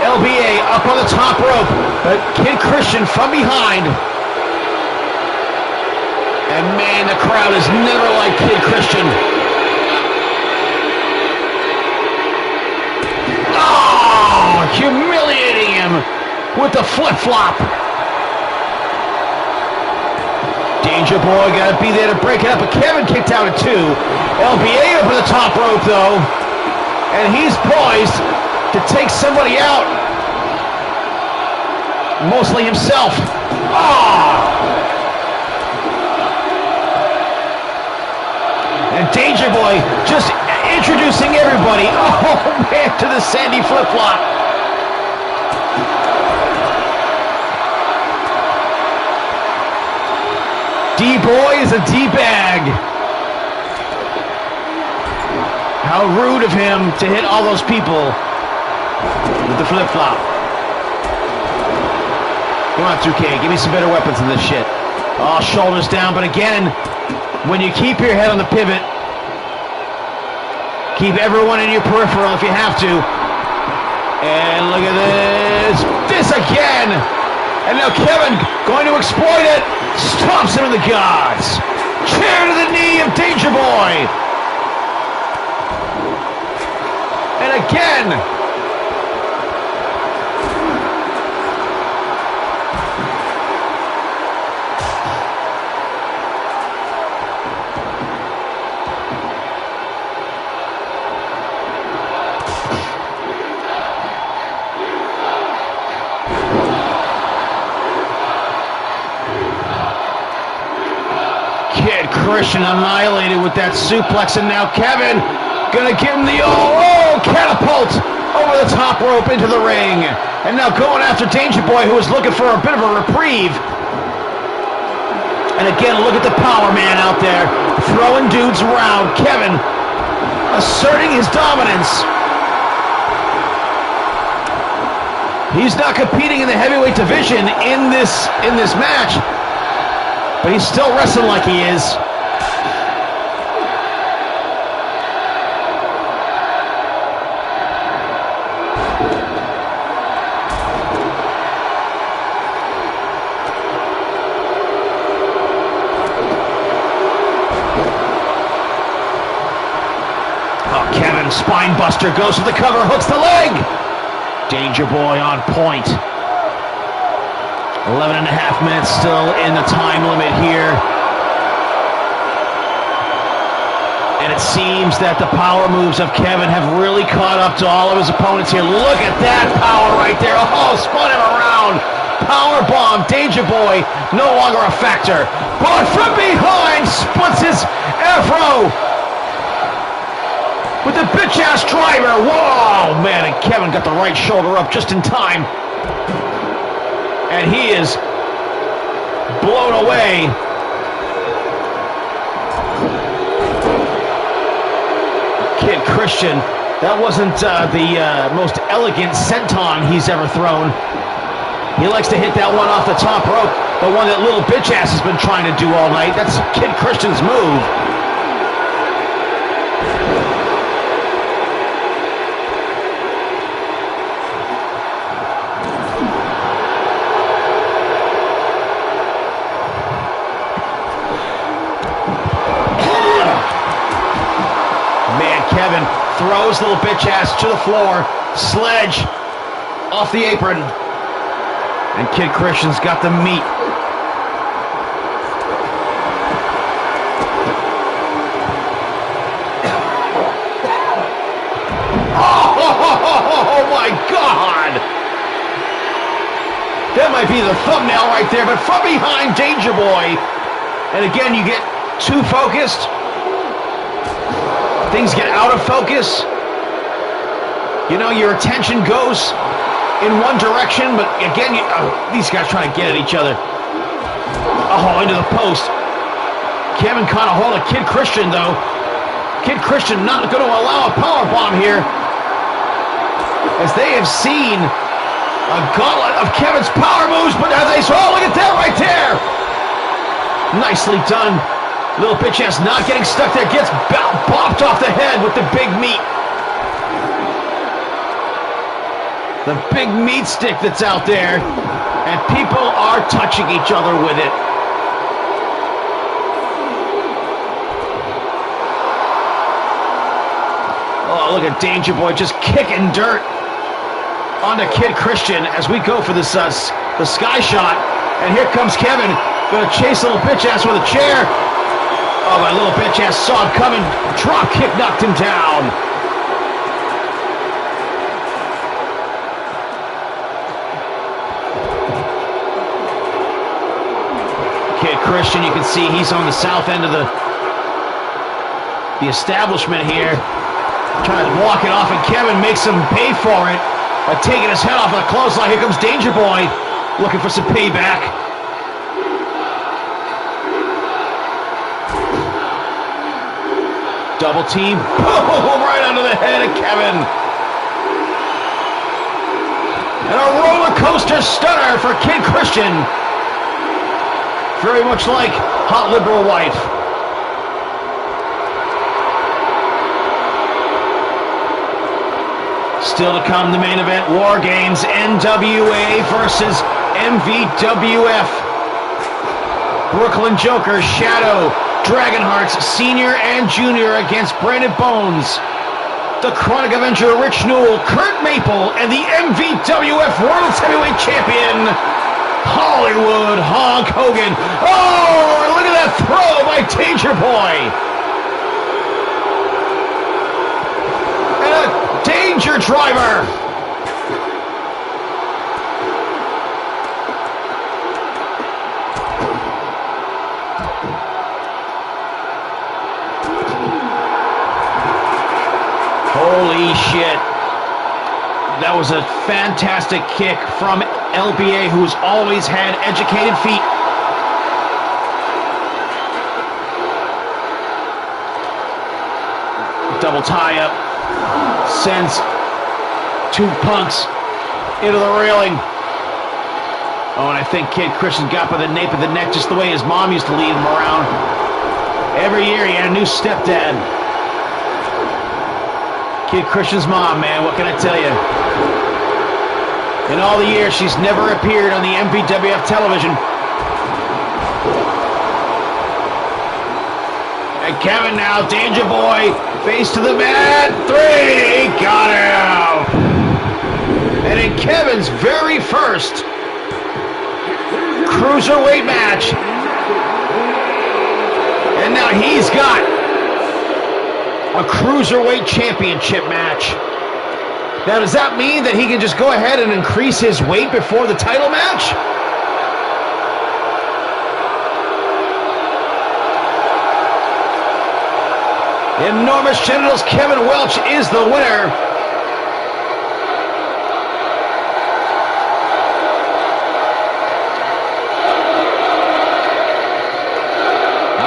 LBA up on the top rope, but Kid Christian from behind. And man, the crowd has never liked Kid Christian. Oh, humiliating him with the flip-flop. Danger Boy got to be there to break it up, but Kevin kicked out at 2. LBA up on the top rope, though, and he's poised to take somebody out. Mostly himself. And Danger Boy just introducing everybody. Oh, man, to the Sandy flip-flop. D-Boy is a D-bag. How rude of him to hit all those people with the flip-flop. Come on, 2K, give me some better weapons than this shit. Oh, shoulders down, but again, when you keep your head on the pivot, keep everyone in your peripheral if you have to. And look at this. This again. And now Kevin going to exploit it. Stomps him in the gods. Chair to the knee of Danger Boy. And again. Kid Christian annihilated with that suplex, and now Kevin gonna give him the catapult over the top rope into the ring. And now going after Danger Boy, who is looking for a bit of a reprieve. And again, look at the power man out there, throwing dudes around. Kevin asserting his dominance. He's not competing in the heavyweight division in this match, but he's still wrestling like he is. Oh, Kevin, spine buster, goes for the cover, hooks the leg. Danger Boy on point. 11.5 minutes still in the time limit here. And it seems that the power moves of Kevin have really caught up to all of his opponents here. Look at that power right there. Oh, spun him around. Power bomb. Danger Boy no longer a factor. But from behind splits his afro with the bitch-ass driver. Whoa, man, and Kevin got the right shoulder up just in time. And he is blown away. Kid Christian That wasn't the most elegant senton he's ever thrown. He likes to hit that one off the top rope, the one that little bitch ass has been trying to do all night. That's Kid Christian's move. Man, Kevin throws little bitch ass to the floor. Sledge off the apron. And Kid Christian's got the meat. Oh my God! That might be the thumbnail right there, but from behind, Danger Boy. And again, you get too focused. Things get out of focus. You know, your attention goes in one direction, but again, these guys trying to get at each other. Oh, into the post. Kevin caught a hold of Kid Christian, though. Kid Christian not going to allow a powerbomb here, as they have seen a gauntlet of Kevin's power moves, but as they saw, look at that right there. Nicely done. Little bitch ass not getting stuck there, gets bopped off the head with the big meat. The big meat stick that's out there, and people are touching each other with it. Oh, look at Danger Boy just kicking dirt onto Kid Christian as we go for this the sky shot. And here comes Kevin, gonna chase little bitch ass with a chair. Oh, my little bitch ass saw him coming. Drop kick knocked him down. Kid Christian, you can see he's on the south end of the establishment here. Trying to walk it off, and Kevin makes him pay for it by taking his head off of the clothesline. Here comes Danger Boy, looking for some payback. Double team. Boom! Right under the head of Kevin. And a roller coaster stunner for Kid Christian. Very much like Hot Liberal Wife. Still to come, the main event, War Games, NWA versus MVWF. Brooklyn Joker, Shadow, Dragonhearts, Senior and Junior against Brandon Bones, the Chronic Avenger, Rich Newell, Kurt Maple, and the MVWF World Heavyweight Champion, Hollywood Hulk Hogan. Oh, look at that throw by Danger Boy. And a Danger Driver. Holy shit. That was a fantastic kick from LBA, who's always had educated feet. Double tie up. Sends two punks into the railing. Oh, and I think Kid Christian got by the nape of the neck just the way his mom used to lead him around. Every year he had a new stepdad. Kid Christian's mom, man, what can I tell you? In all the years, she's never appeared on the MVWF television. And Kevin now, Danger Boy, face to the mat. 3, got him! And in Kevin's very first cruiserweight match, and now he's got a Cruiserweight Championship match. Now, does that mean that he can just go ahead and increase his weight before the title match? Enormous Genitals Kevin Welch is the winner.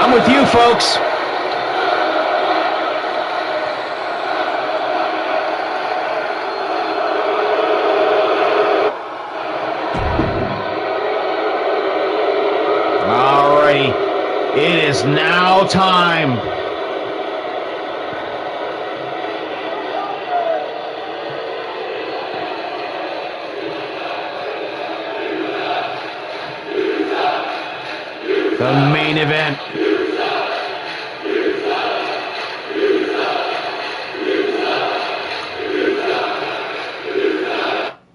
I'm with you, folks. is now time. The main event.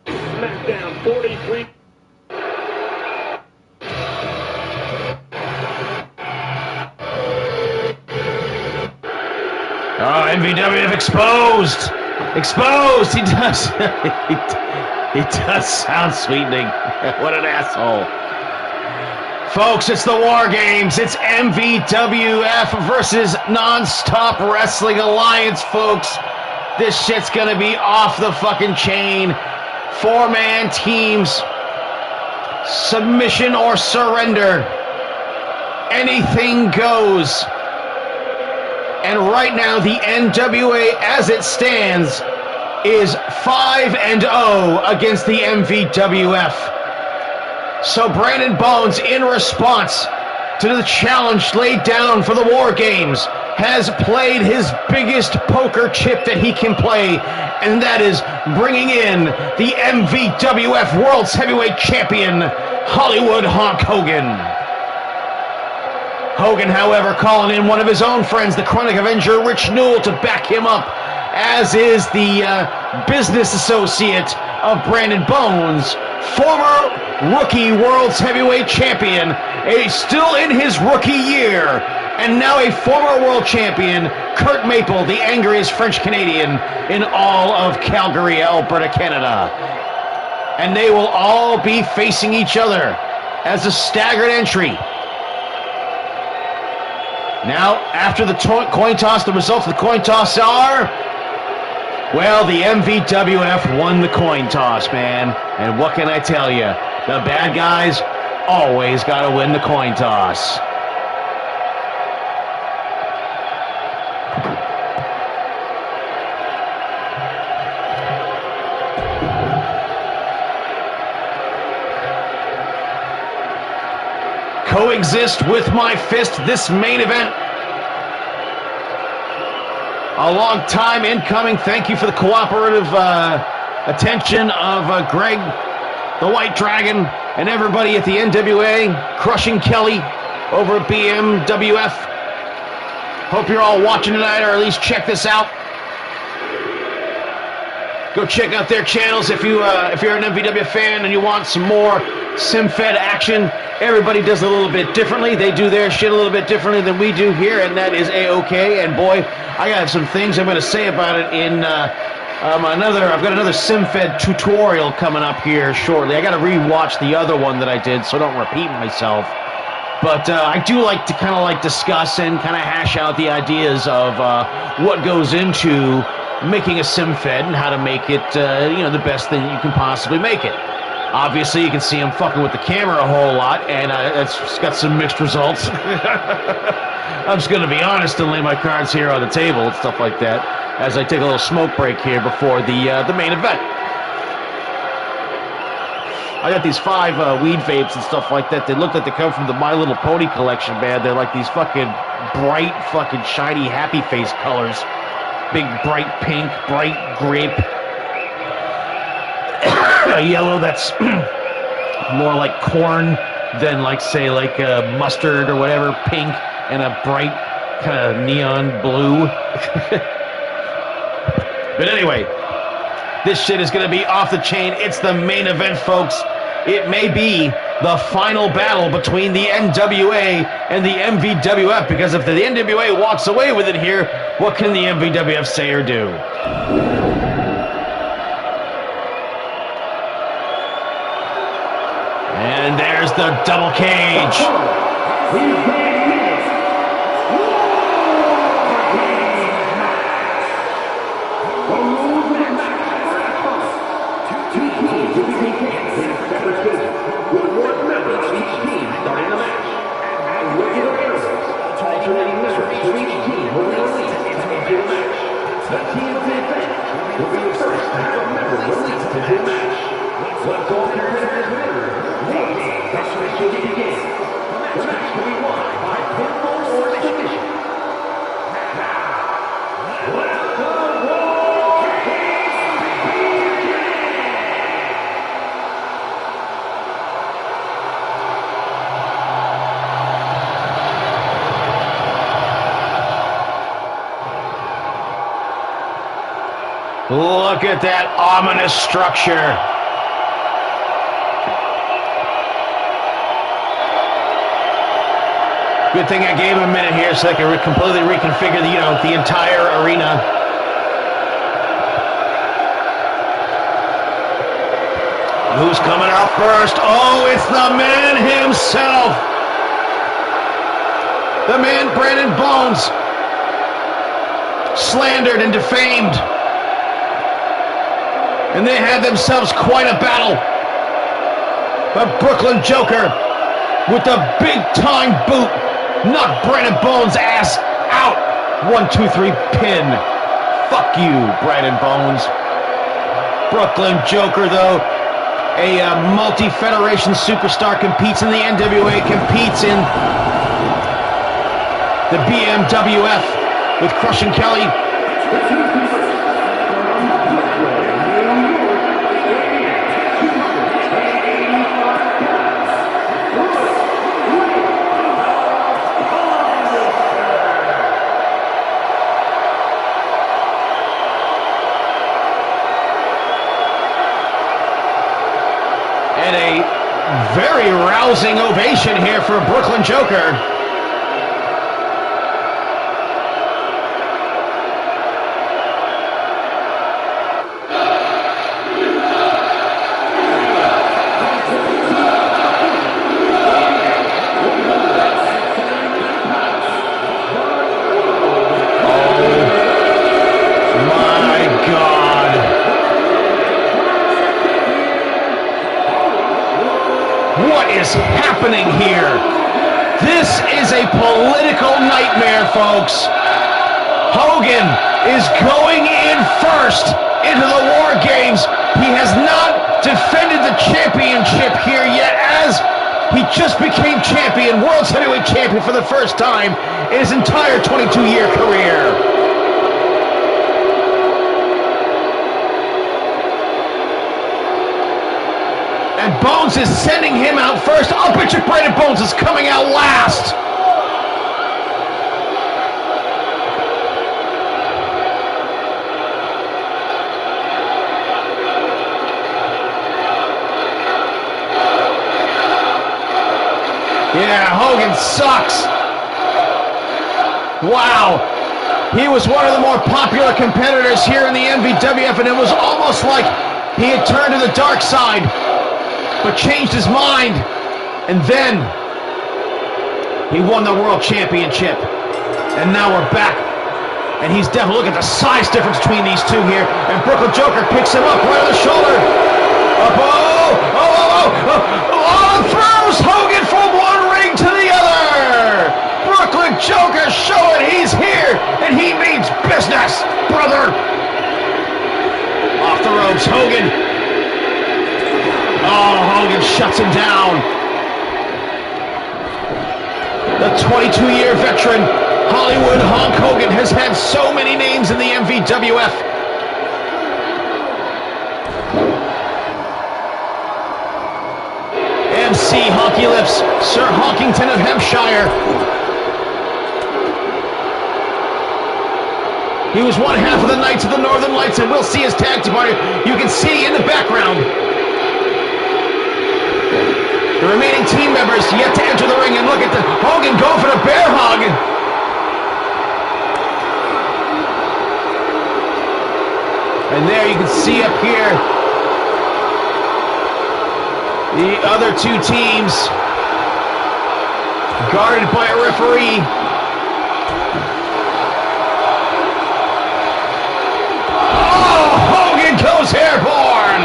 SmackDown 43. Oh, MVWF exposed. Exposed. He does. he does sound sweetening. What an asshole. Folks, it's the War Games. It's MVWF versus Non-Stop Wrestling Alliance, folks. This shit's gonna be off the fucking chain. 4-man teams. Submission or surrender. Anything goes. And right now, the NWA, as it stands, is 5-0 against the MVWF. So Brandon Bones, in response to the challenge laid down for the War Games, has played his biggest poker chip that he can play, and that is bringing in the MVWF World's Heavyweight Champion, Hollywood Hulk Hogan. Hogan, however, calling in one of his own friends, the Chronic Avenger, Rich Newell, to back him up, as is the business associate of Brandon Bones, former rookie World's Heavyweight Champion, still in his rookie year, and now a former world champion, Kurt Maple, the angriest French-Canadian in all of Calgary, Alberta, Canada. And they will all be facing each other as a staggered entry. Now, after the coin toss, the results of the coin toss are, well, the MVWF won the coin toss, man. And what can I tell you? The bad guys always got to win the coin toss. Coexist with my fist, this main event. A long time incoming. Thank you for the cooperative attention of Greg, the White Dragon, and everybody at the NWA, Crushing Kelly over at BMWF. Hope you're all watching tonight, or at least check this out. Go check out their channels if you're an MVW fan and you want some more sim-fed action. Everybody does it a little bit differently. They do their shit a little bit differently than we do here, and that is A-OK. And boy, I got some things I'm going to say about it in I've got another sim-fed tutorial coming up here shortly. I got to re-watch the other one that I did, so I don't repeat myself. But I do like to kind of discuss and kind of hash out the ideas of what goes into making a sim-fed and how to make it, the best thing you can possibly make it. Obviously, you can see I'm fucking with the camera a whole lot, and it's got some mixed results. I'm just going to be honest and lay my cards here on the table and stuff like that as I take a little smoke break here before the main event. I got these 5 weed vapes and stuff like that. They look like they come from the My Little Pony collection, man. They're like these fucking bright, fucking shiny, happy face colors. Big, bright pink, bright grape. A yellow that's more like corn than mustard or whatever, pink, and a bright kind of neon blue. But anyway, this shit is going to be off the chain. It's the main event, folks. It may be the final battle between the NWA and the MVWF, because if the NWA walks away with it here, what can the MVWF say or do? And there's the double cage. Look at that ominous structure. Good thing I gave him a minute here so I can completely reconfigure the entire arena. Who's coming out first? Oh, it's the man himself. The man Brandon Bones. Slandered and defamed. And they had themselves quite a battle. But Brooklyn Joker with the big time boot knocked Brandon Bones' ass out. 1, 2, 3 pin. Fuck you, Brandon Bones. Brooklyn Joker, though, a multi-federation superstar, competes in the NWA, competes in the BMWF with Crushing Kelly. And a very rousing ovation here for Brooklyn Joker. What is happening here? This is a political nightmare, folks. Hogan is going in first into the War Games. He has not defended the championship here yet, as he just became champion, World Heavyweight Champion for the first time in his entire 22-year career. And Bones is sending him out first. I'll bet you Brandon Bones is coming out last. Yeah, Hogan sucks. Wow. He was one of the more popular competitors here in the MVWF, and it was almost like he had turned to the dark side, but changed his mind, and then he won the World Championship. And now we're back, and he's definitely, look at the size difference between these two here, and Brooklyn Joker picks him up right on the shoulder. Up, throws Hogan from one ring to the other. Brooklyn Joker showing he's here, and he means business, brother. Off the ropes, Hogan. Oh, Hogan shuts him down. The 22-year veteran, Hollywood Hulk Hogan, has had so many names in the MVWF. MC Honky Lips, Sir Honkington of Hampshire. He was one half of the Knights of the Northern Lights, and we'll see his tag team partner. You can see in the background the remaining team members yet to enter the ring, and look at the Hogan go for the bear hug. And there you can see up here the other two teams guarded by a referee. Oh, Hogan goes airborne.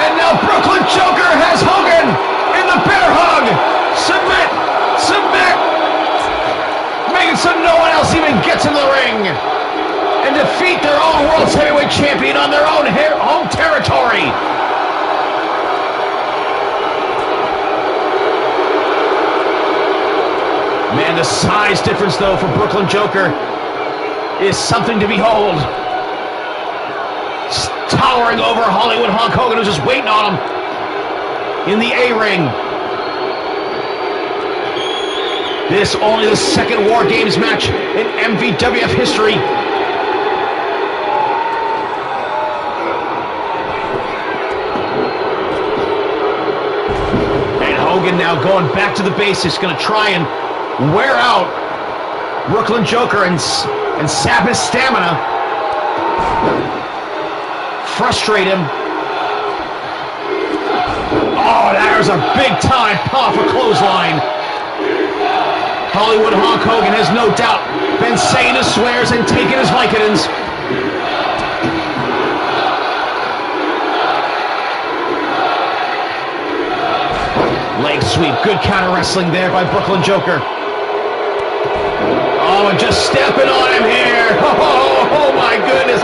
And now Brooklyn Joker has Hogan in the bear hug. Submit, submit. Making so no one else even gets in the ring. And defeat their own World Heavyweight Champion on their own home territory. Man, the size difference, though, for Brooklyn Joker is something to behold. Towering over Hollywood Hulk Hogan, who's just waiting on him in the A-ring. This only the second War Games match in MVWF history. And Hogan now going back to the basics, going to try and wear out Brooklyn Joker and sap his stamina. Frustrate him. Oh, there's a big-time powerful clothesline. Hollywood Hulk Hogan has no doubt been saying his swears and taking his Vicodins. Leg sweep, good counter wrestling there by Brooklyn Joker. Oh, and just stepping on him here. Oh my goodness.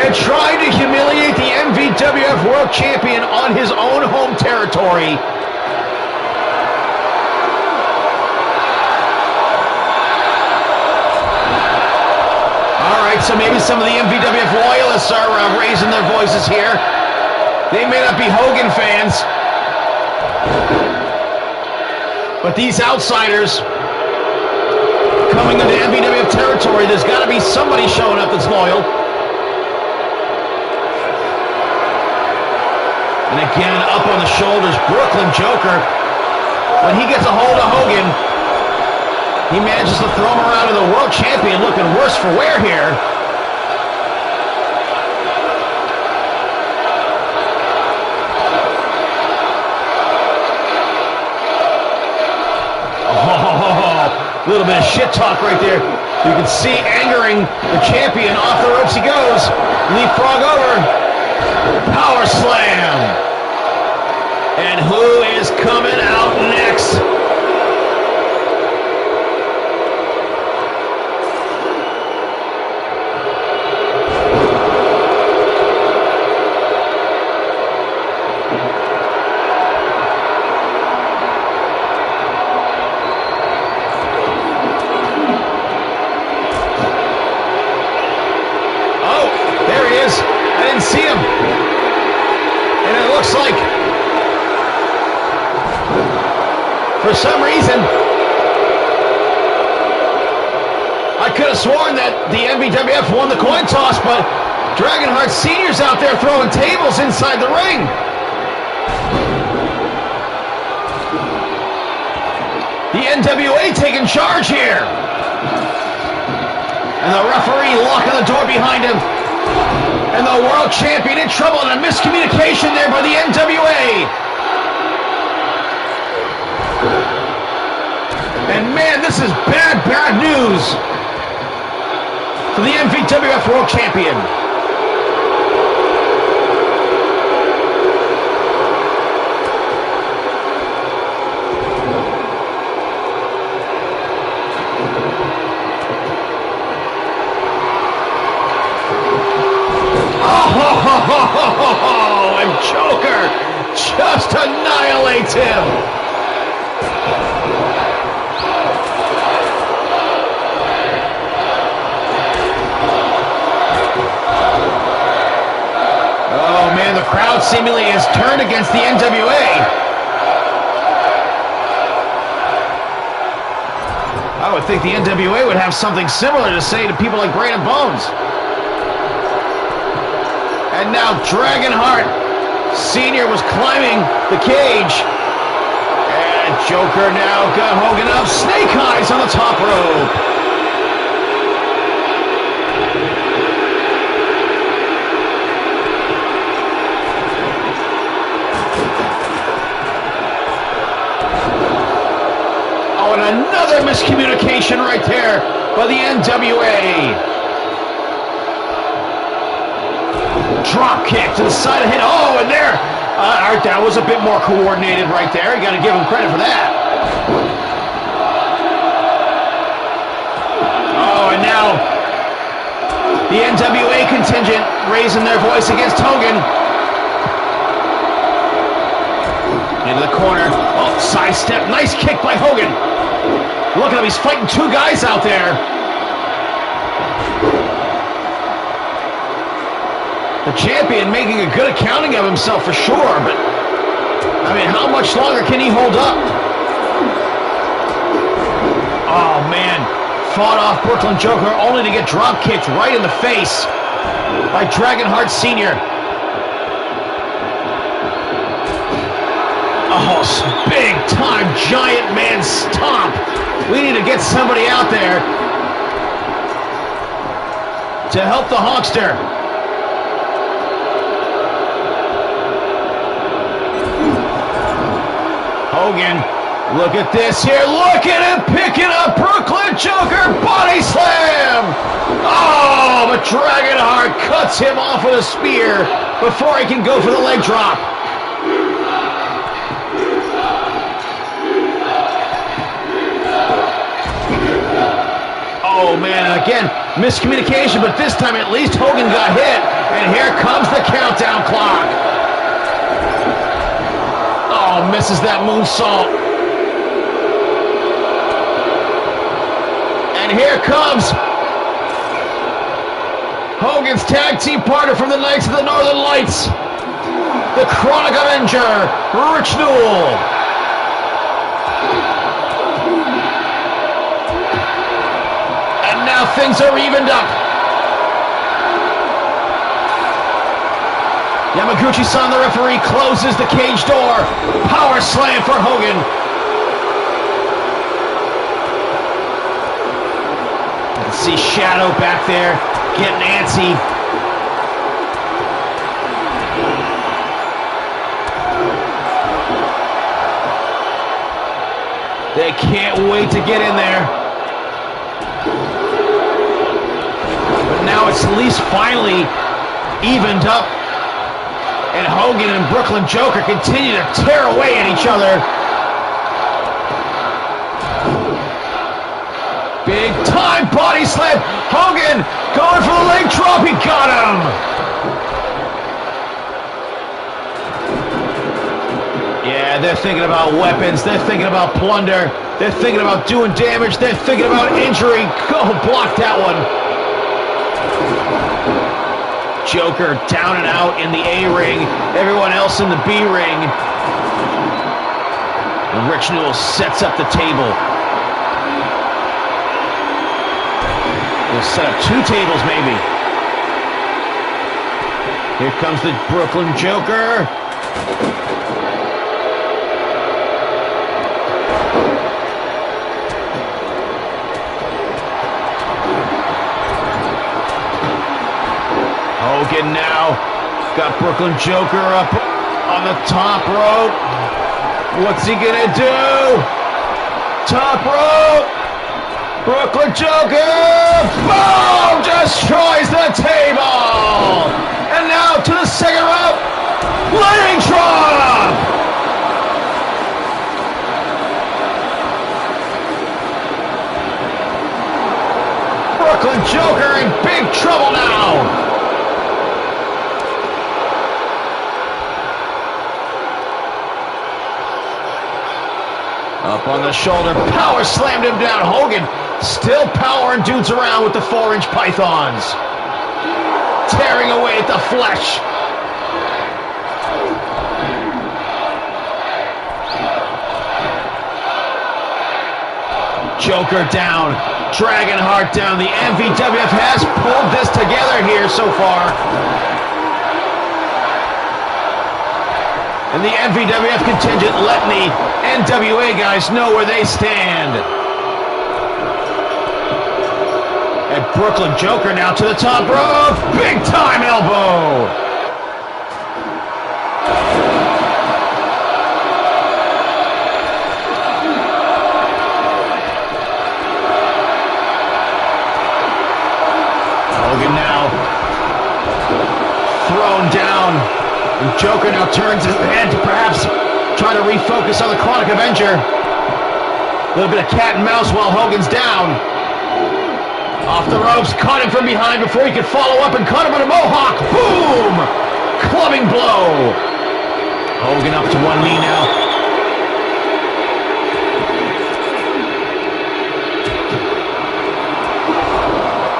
And trying to humiliate the MVWF World Champion on his own home territory. All right, so maybe some of the MVWF loyalists are raising their voices here. They may not be Hogan fans, but these outsiders coming into MVWF territory, there's got to be somebody showing up that's loyal. And again, up on the shoulders, Brooklyn Joker. When he gets a hold of Hogan, he manages to throw him around to the world champion, looking worse for wear here. A little bit of shit talk right there. You can see angering the champion. Off the ropes he goes. Leapfrog over. Power slam. And who is coming out next? See him, and it looks like for some reason I could have sworn that the MVWF won the coin toss, but Dragonheart Sr.'s out there throwing tables inside the ring. The NWA taking charge here, and the referee locking the door behind him. And the world champion in trouble, and a miscommunication there by the NWA. And man, this is bad news for the MVWF World Champion. And Joker just annihilates him. Oh man, the crowd seemingly has turned against the NWA. I would think the NWA would have something similar to say to people like Brain and Bones. And now Dragonheart Sr. was climbing the cage. And Joker now got Hogan up. Snake eyes on the top rope. Oh, and another miscommunication right there by the NWA. Drop kick to the side of the head. Oh, and there. That was a bit more coordinated right there. You got to give him credit for that. Oh, and now the NWA contingent raising their voice against Hogan. Into the corner. Oh, sidestep. Nice kick by Hogan. Look at him. He's fighting two guys out there. The champion making a good accounting of himself for sure, but I mean, how much longer can he hold up? Oh, man. Fought off Brooklyn Joker only to get drop kicked right in the face by Dragonheart Sr. Oh, big time giant man stomp. We need to get somebody out there to help the Hawkster. Hogan, look at this here. Look at him picking up Brooklyn Joker. Body slam. Oh, but Dragonheart cuts him off with a spear before he can go for the leg drop. Oh, man, again, miscommunication, but this time at least Hogan got hit. And here comes the countdown clock. Oh, misses that moonsault. And here comes Hogan's tag team partner from the Knights of the Northern Lights, the Chronic Avenger, Rich Newell. Now things are evened up. Yamaguchi-san, the referee, closes the cage door. Power slam for Hogan. You can see Shadow back there getting antsy. They can't wait to get in there. Now it's at least finally evened up, and Hogan and Brooklyn Joker continue to tear away at each other. Big time body slam. Hogan going for the leg drop. He got him. Yeah, they're thinking about weapons. They're thinking about plunder. They're thinking about doing damage. They're thinking about injury. Go block that one. Joker down and out in the A ring, everyone else in the B ring. And Rich Newell sets up the table. He'll set up 2 tables maybe. Here comes the Brooklyn Joker. Hogan now got Brooklyn Joker up on the top rope. What's he gonna do? Top rope. Brooklyn Joker. Boom! Destroys the table. And now to the second rope. Leg drop. Brooklyn Joker in big trouble now. Up on the shoulder, power slammed him down. Hogan still powering dudes around with the 4-inch pythons. Tearing away at the flesh. Joker down, Dragonheart down. The MVWF has pulled this together here so far. And the MVWF contingent letting the NWA guys know where they stand. And Brooklyn Joker now to the top rope. Big time elbow. Hogan now thrown down. And Joker now turns his head to perhaps try to refocus on the Chronic Avenger. A little bit of cat and mouse while Hogan's down. Off the ropes, caught him from behind before he could follow up and caught him with a mohawk. Boom! Clubbing blow. Hogan up to one knee now.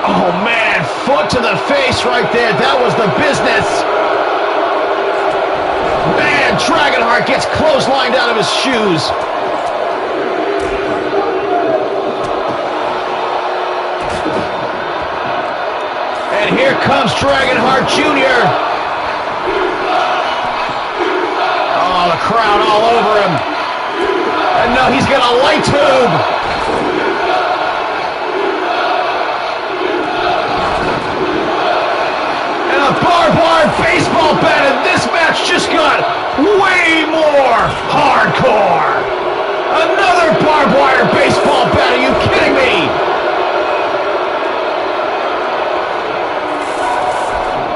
Oh man, foot to the face right there. That was the business. Man, Dragonheart gets clotheslined out of his shoes. And here comes Dragonheart Jr. Oh, the crowd all over him. And no, he's got a light tube. And a barbed wire baseball bat, and this match just got way more hardcore. Another barbed wire baseball bat, are you kidding me?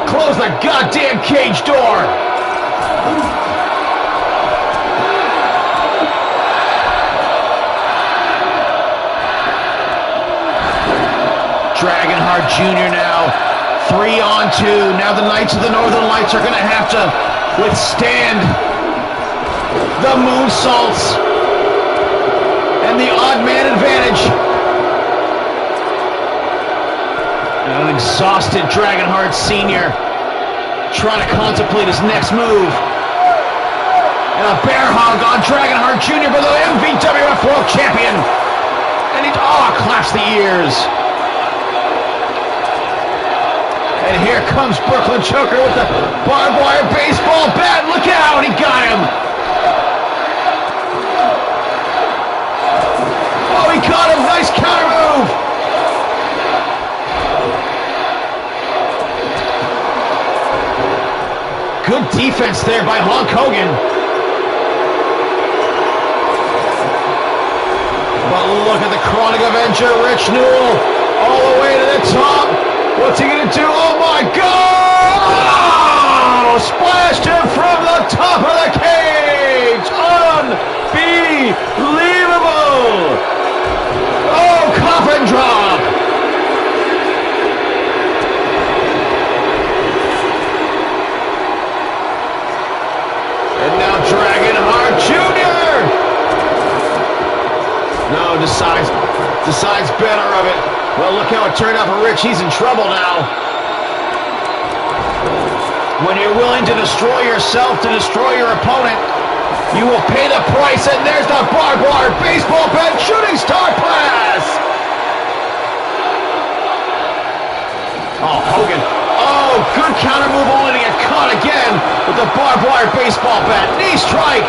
Close the goddamn cage door. Dragonheart Jr. now, 3-on-2. Now the Knights of the Northern Lights are going to have to withstand the moonsaults and the odd man advantage. And an exhausted Dragonheart Sr. trying to contemplate his next move. And a bear hug on Dragonheart Jr. by the MVWF World Champion. And he claps the ears. And here comes Brooklyn Choker with the barbed wire baseball bat. Look out, he got him. Oh, he got him. Nice counter move. Good defense there by Hulk Hogan. But look at the Chronic Avenger, Rich Newell, all the way to the top. What's he gonna do? Oh my God! Oh, splashed him from the top of the cage! Unbelievable! Oh, coffin drop! And now Dragonheart Jr. No, decides better of it. Well, look how it turned out for Rich. He's in trouble now. When you're willing to destroy yourself to destroy your opponent, you will pay the price. And there's the barbed wire baseball bat shooting star press. Oh, Hogan. Oh, good counter move only to get caught again with the barbed wire baseball bat. Knee strike.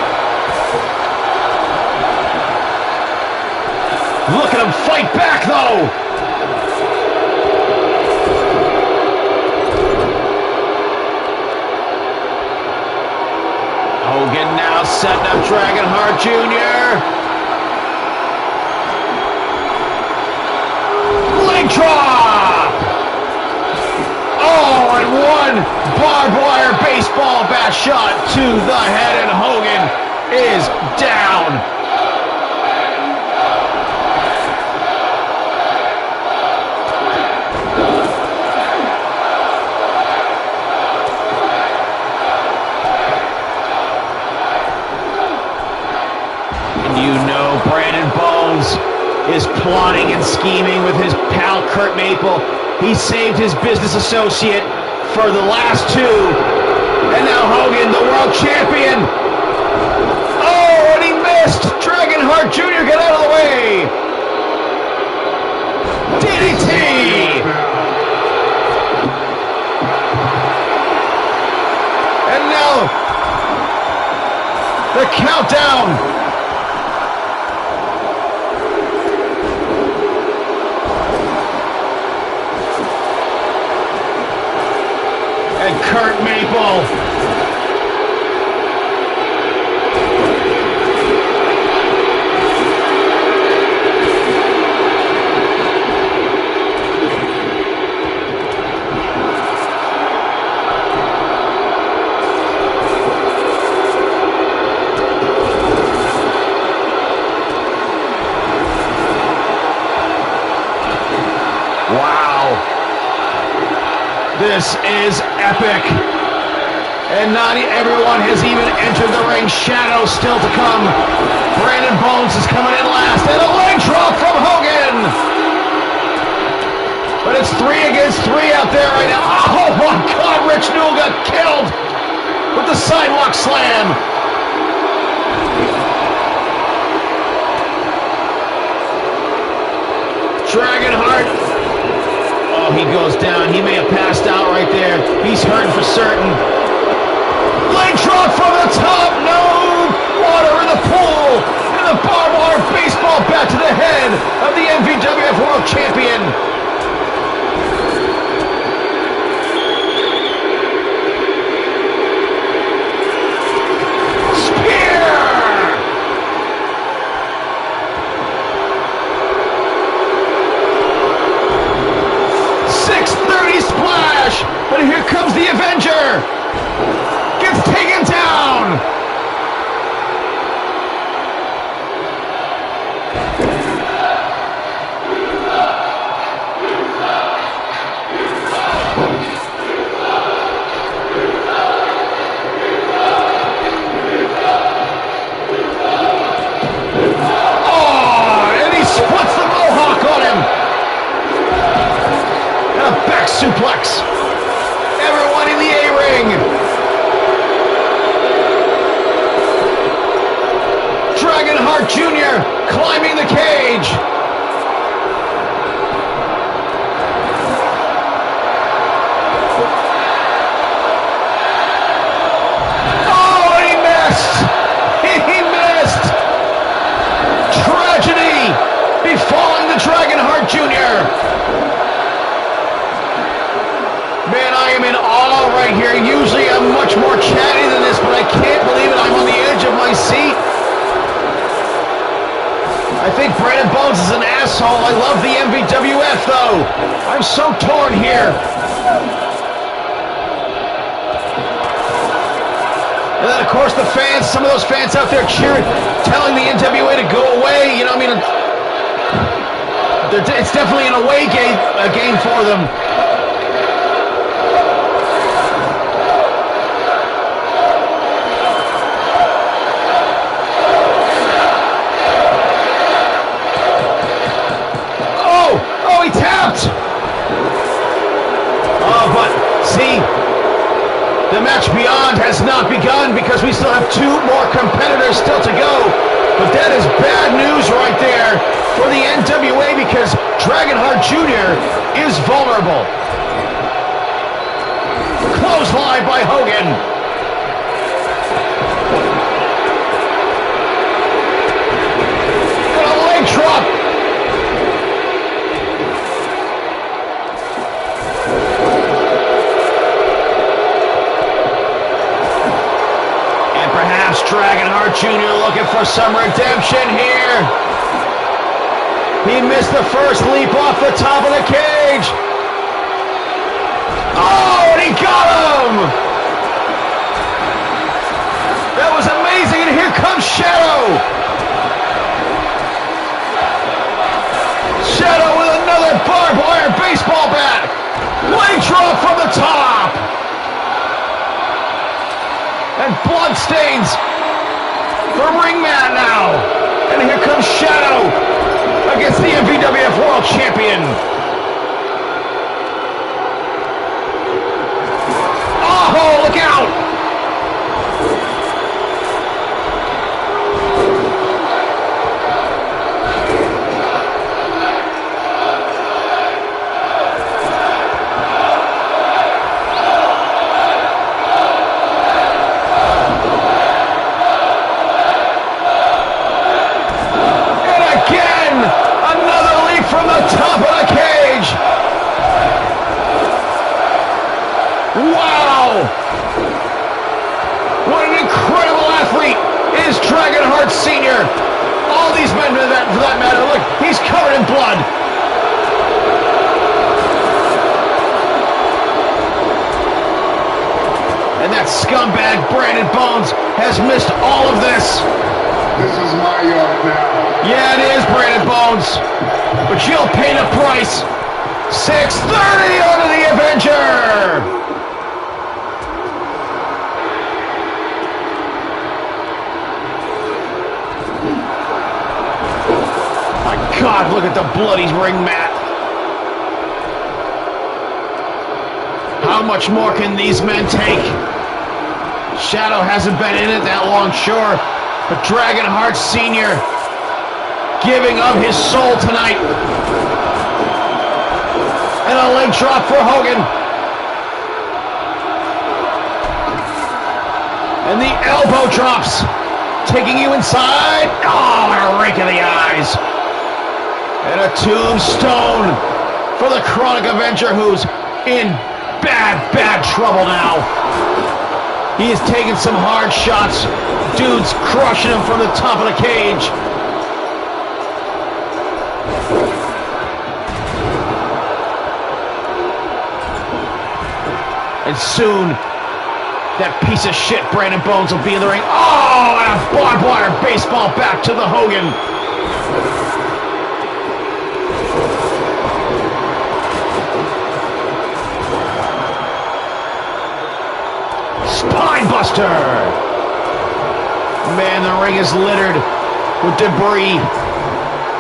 Look at him fight back, though. Hogan now setting up Dragonheart Jr. Leg drop! Oh, and one barbed wire baseball bat shot to the head, and Hogan is down. Is plotting and scheming with his pal Kurt Maple. He saved his business associate for the last two. And now Hogan, the world champion. Oh, and he missed. Dragonheart Jr. get out of the way. DDT. And now the countdown. And Kurt Maple. Wow. This is epic. And not everyone has even entered the ring. Shadows still to come. Brandon Bones is coming in last. And a leg drop from Hogan. But it's 3 against 3 out there right now. Oh my God, Rich Newell got killed with the sidewalk slam. Dragonheart. Oh, he goes down he may have passed out right there. He's hurting for certain. Leg drop from the top. No water in the pool. And the barbed wire baseball bat to the head of the MVWF World Champion. Spear! 630 splash, but here comes the Avenger. Gets taken down. Oh, and he splits the mohawk on him. And a back suplex. Everyone in the A-ring. Dragonheart Jr. climbing the cage. Oh, and he missed. He missed. Tragedy befalling the Dragonheart Jr. Man, I am in awe right here. Usually I'm much more chatty than this, but I can't believe it. I'm on the edge of my seat. I think Brandon Bones is an asshole. I love the MVWF, though. I'm so torn here. And then, of course, the fans, some of those fans out there cheering, telling the NWA to go away. You know, I mean, it's definitely an away game for them. Oh, he tapped! Oh, but see, the match beyond has not begun because we still have 2 more competitors still to go. But that is bad news right there for the NWA because Dragonheart Jr. is vulnerable. Clothesline by Hogan. And a leg drop. Dragonheart Jr. looking for some redemption here. He missed the first leap off the top of the cage. Oh, and he got him! That was amazing, and here comes Shadow. Shadow with another barbed wire baseball bat. Leg drop from the top. And blood stains the ring mat now. And here comes Shadow against the MVWF World Champion. Oh, look out! From the top of the cage. Wow! What an incredible athlete is Dragonheart Sr. All these men for that matter. Look, he's covered in blood. And that scumbag Brandon Bones has missed all of this. This is my yard now. Yeah, it is, Brandon Bones. But you'll pay the price. 630 onto the Avenger. My God, look at the bloody ring mat. How much more can these men take? Shadow hasn't been in it that long, sure. But Dragonheart Sr. giving up his soul tonight. And a leg drop for Hogan. And the elbow drops. Taking you inside. Oh, and a rake of the eyes. And a tombstone for the Chronic Avenger, who's in bad trouble now. He is taking some hard shots. Dude's crushing him from the top of the cage. And soon, that piece of shit Brandon Bones will be in the ring. Oh, and a barbed wire baseball back to the Hogan. Spine buster. Man, the ring is littered with debris,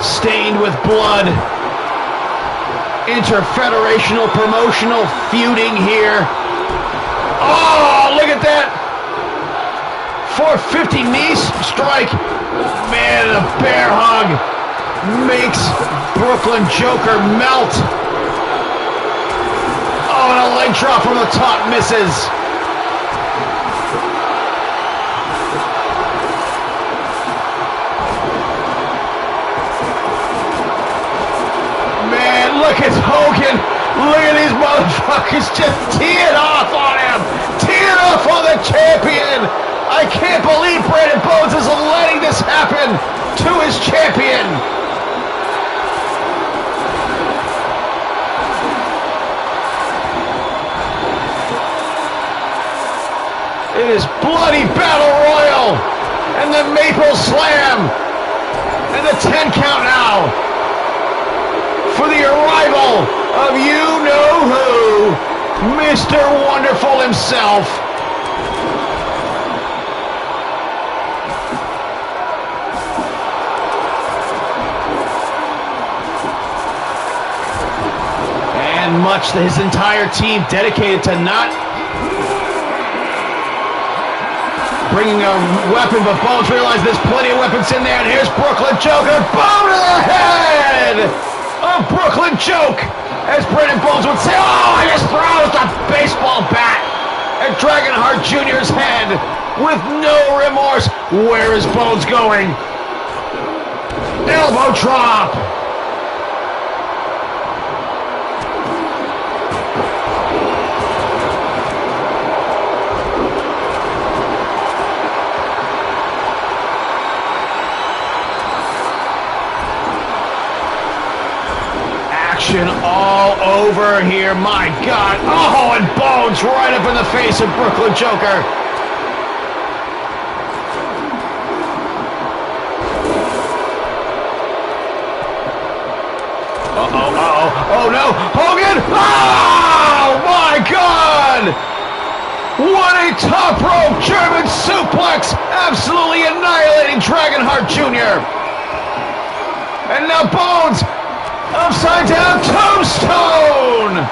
stained with blood. Interfederational promotional feuding here. Oh, look at that. 450 knee strike. Man, a bear hug makes Brooklyn Joker melt. Oh, and a leg drop from the top misses. Man, look at Hogan. Look at these motherfuckers just teeing off on him. Teeing off on the champion. I can't believe Brandon Bones is letting this happen to his champion. It is bloody battle royal. And the Maple Slam. And the 10 count now. For the arrival of you-know-who, Mr. Wonderful himself. And much his entire team dedicated to not bringing a weapon, but Bones realized there's plenty of weapons in there, and here's Brooklyn Joker, boom to the head of Brooklyn Joke, as Brandon Bones would say. Oh, he just throws the baseball bat at Dragonheart Jr.'s head with no remorse. Where is Bones going? Elbow drop. All over here, my God. Oh, and Bones right up in the face of Brooklyn Joker. Oh no, Hogan! Oh, my God! What a top rope German suplex, absolutely annihilating Dragonheart Jr. And now Bones, upside down tombstone!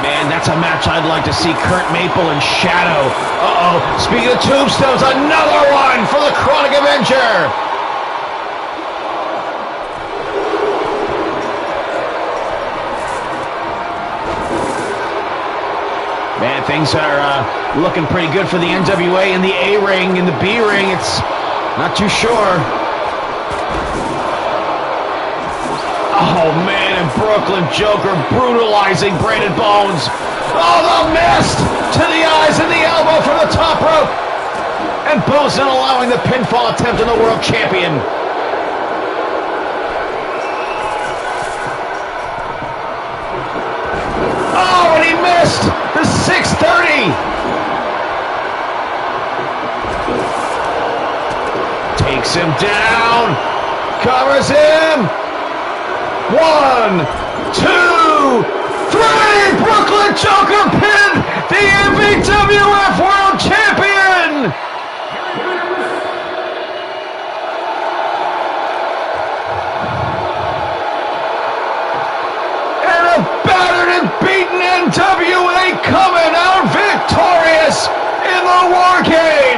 Man, that's a match I'd like to see Kurt Maple and Shadow. Uh-oh, speaking of tombstones, another one for the Chronic Avenger! Man, things are looking pretty good for the NWA in the A ring. In the B ring, it's not too sure. Oh, man, and Brooklyn Joker brutalizing Brandon Bones. Oh, the mist to the eyes and the elbow from the top rope. And Bones not allowing the pinfall attempt on the world champion. Oh, and he missed the 630. Takes him down. Covers him. 1, 2, 3. Brooklyn Joker pinned the MVWF World Champion. And a battered and beaten NWA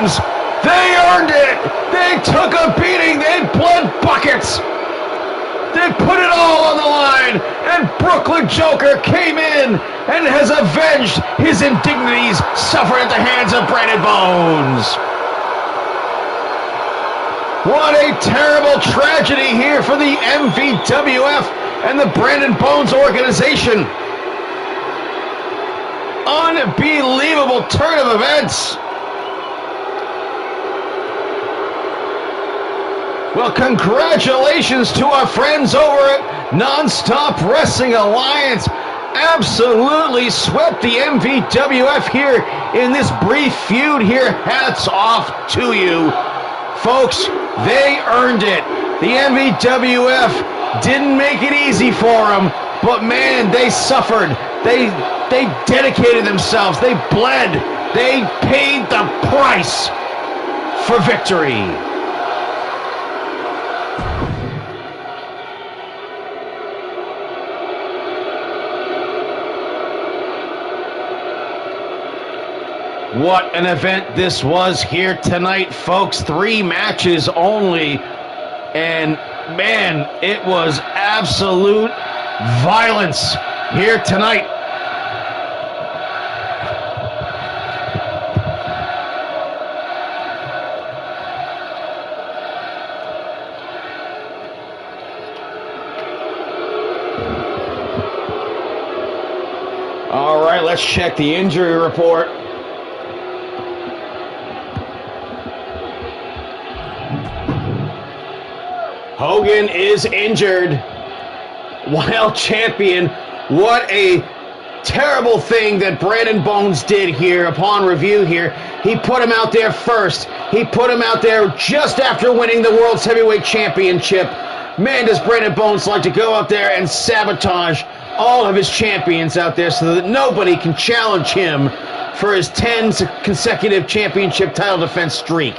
times. They earned it. They took a beating. They bled buckets. They put it all on the line. And Brooklyn Joker came in and has avenged his indignities suffered at the hands of Brandon Bones. What a terrible tragedy here for the MVWF and the Brandon Bones organization. Unbelievable turn of events. Well, congratulations to our friends over at Nonstop Wrestling Alliance. Absolutely swept the MVWF here in this brief feud here. Hats off to you. Folks, they earned it. The MVWF didn't make it easy for them, but man, they suffered. They dedicated themselves. They bled. They paid the price for victory. What an event this was here tonight, folks. 3 matches only. And man, it was absolute violence here tonight. All right, let's check the injury report. Hogan is injured while champion. What a terrible thing that Brandon Bones did here upon review here. He put him out there first. He put him out there just after winning the World's Heavyweight Championship. Man, does Brandon Bones like to go out there and sabotage all of his champions out there so that nobody can challenge him for his 10 consecutive championship title defense streak.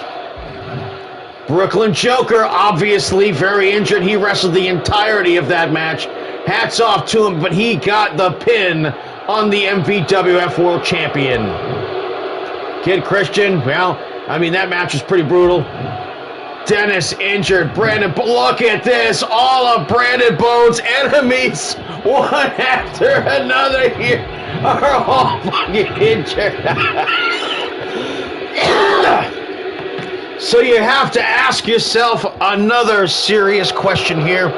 Brooklyn Joker, obviously very injured. He wrestled the entirety of that match. Hats off to him, but he got the pin on the MVWF World Champion. Kid Christian, well, I mean, that match was pretty brutal. Dennis injured. Brandon, look at this. All of Brandon Bones' enemies, one after another here, are all fucking injured. So you have to ask yourself another serious question here.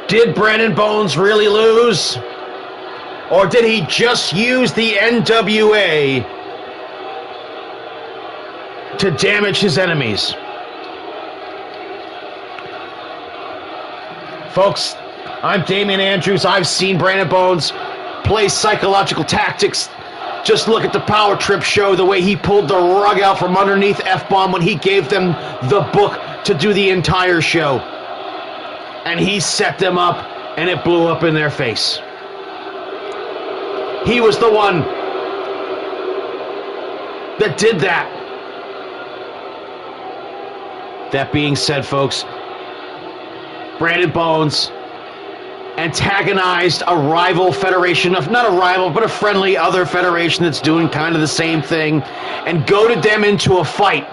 Did Brandon Bones really lose? Or did he just use the NWA to damage his enemies? Folks, I'm Damian Andrews. I've seen Brandon Bones play psychological tactics. Just look at the Power Trip show, the way he pulled the rug out from underneath F-Bomb when he gave them the book to do the entire show. And he set them up, and it blew up in their face. He was the one that did that. That being said, folks, Brandon Bones antagonized a rival federation, of not a rival, but a friendly other federation that's doing kind of the same thing, and goaded them into a fight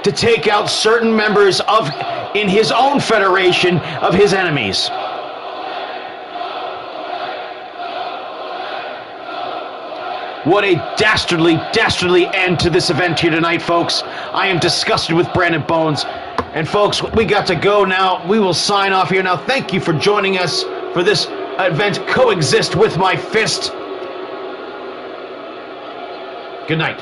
to take out certain members of, in his own federation, of his enemies. What a dastardly, dastardly end to this event here tonight, folks. I am disgusted with Brandon Bones. And folks, we got to go now. We will sign off here now. Thank you for joining us for this event, Coexist with My Fist. Good night.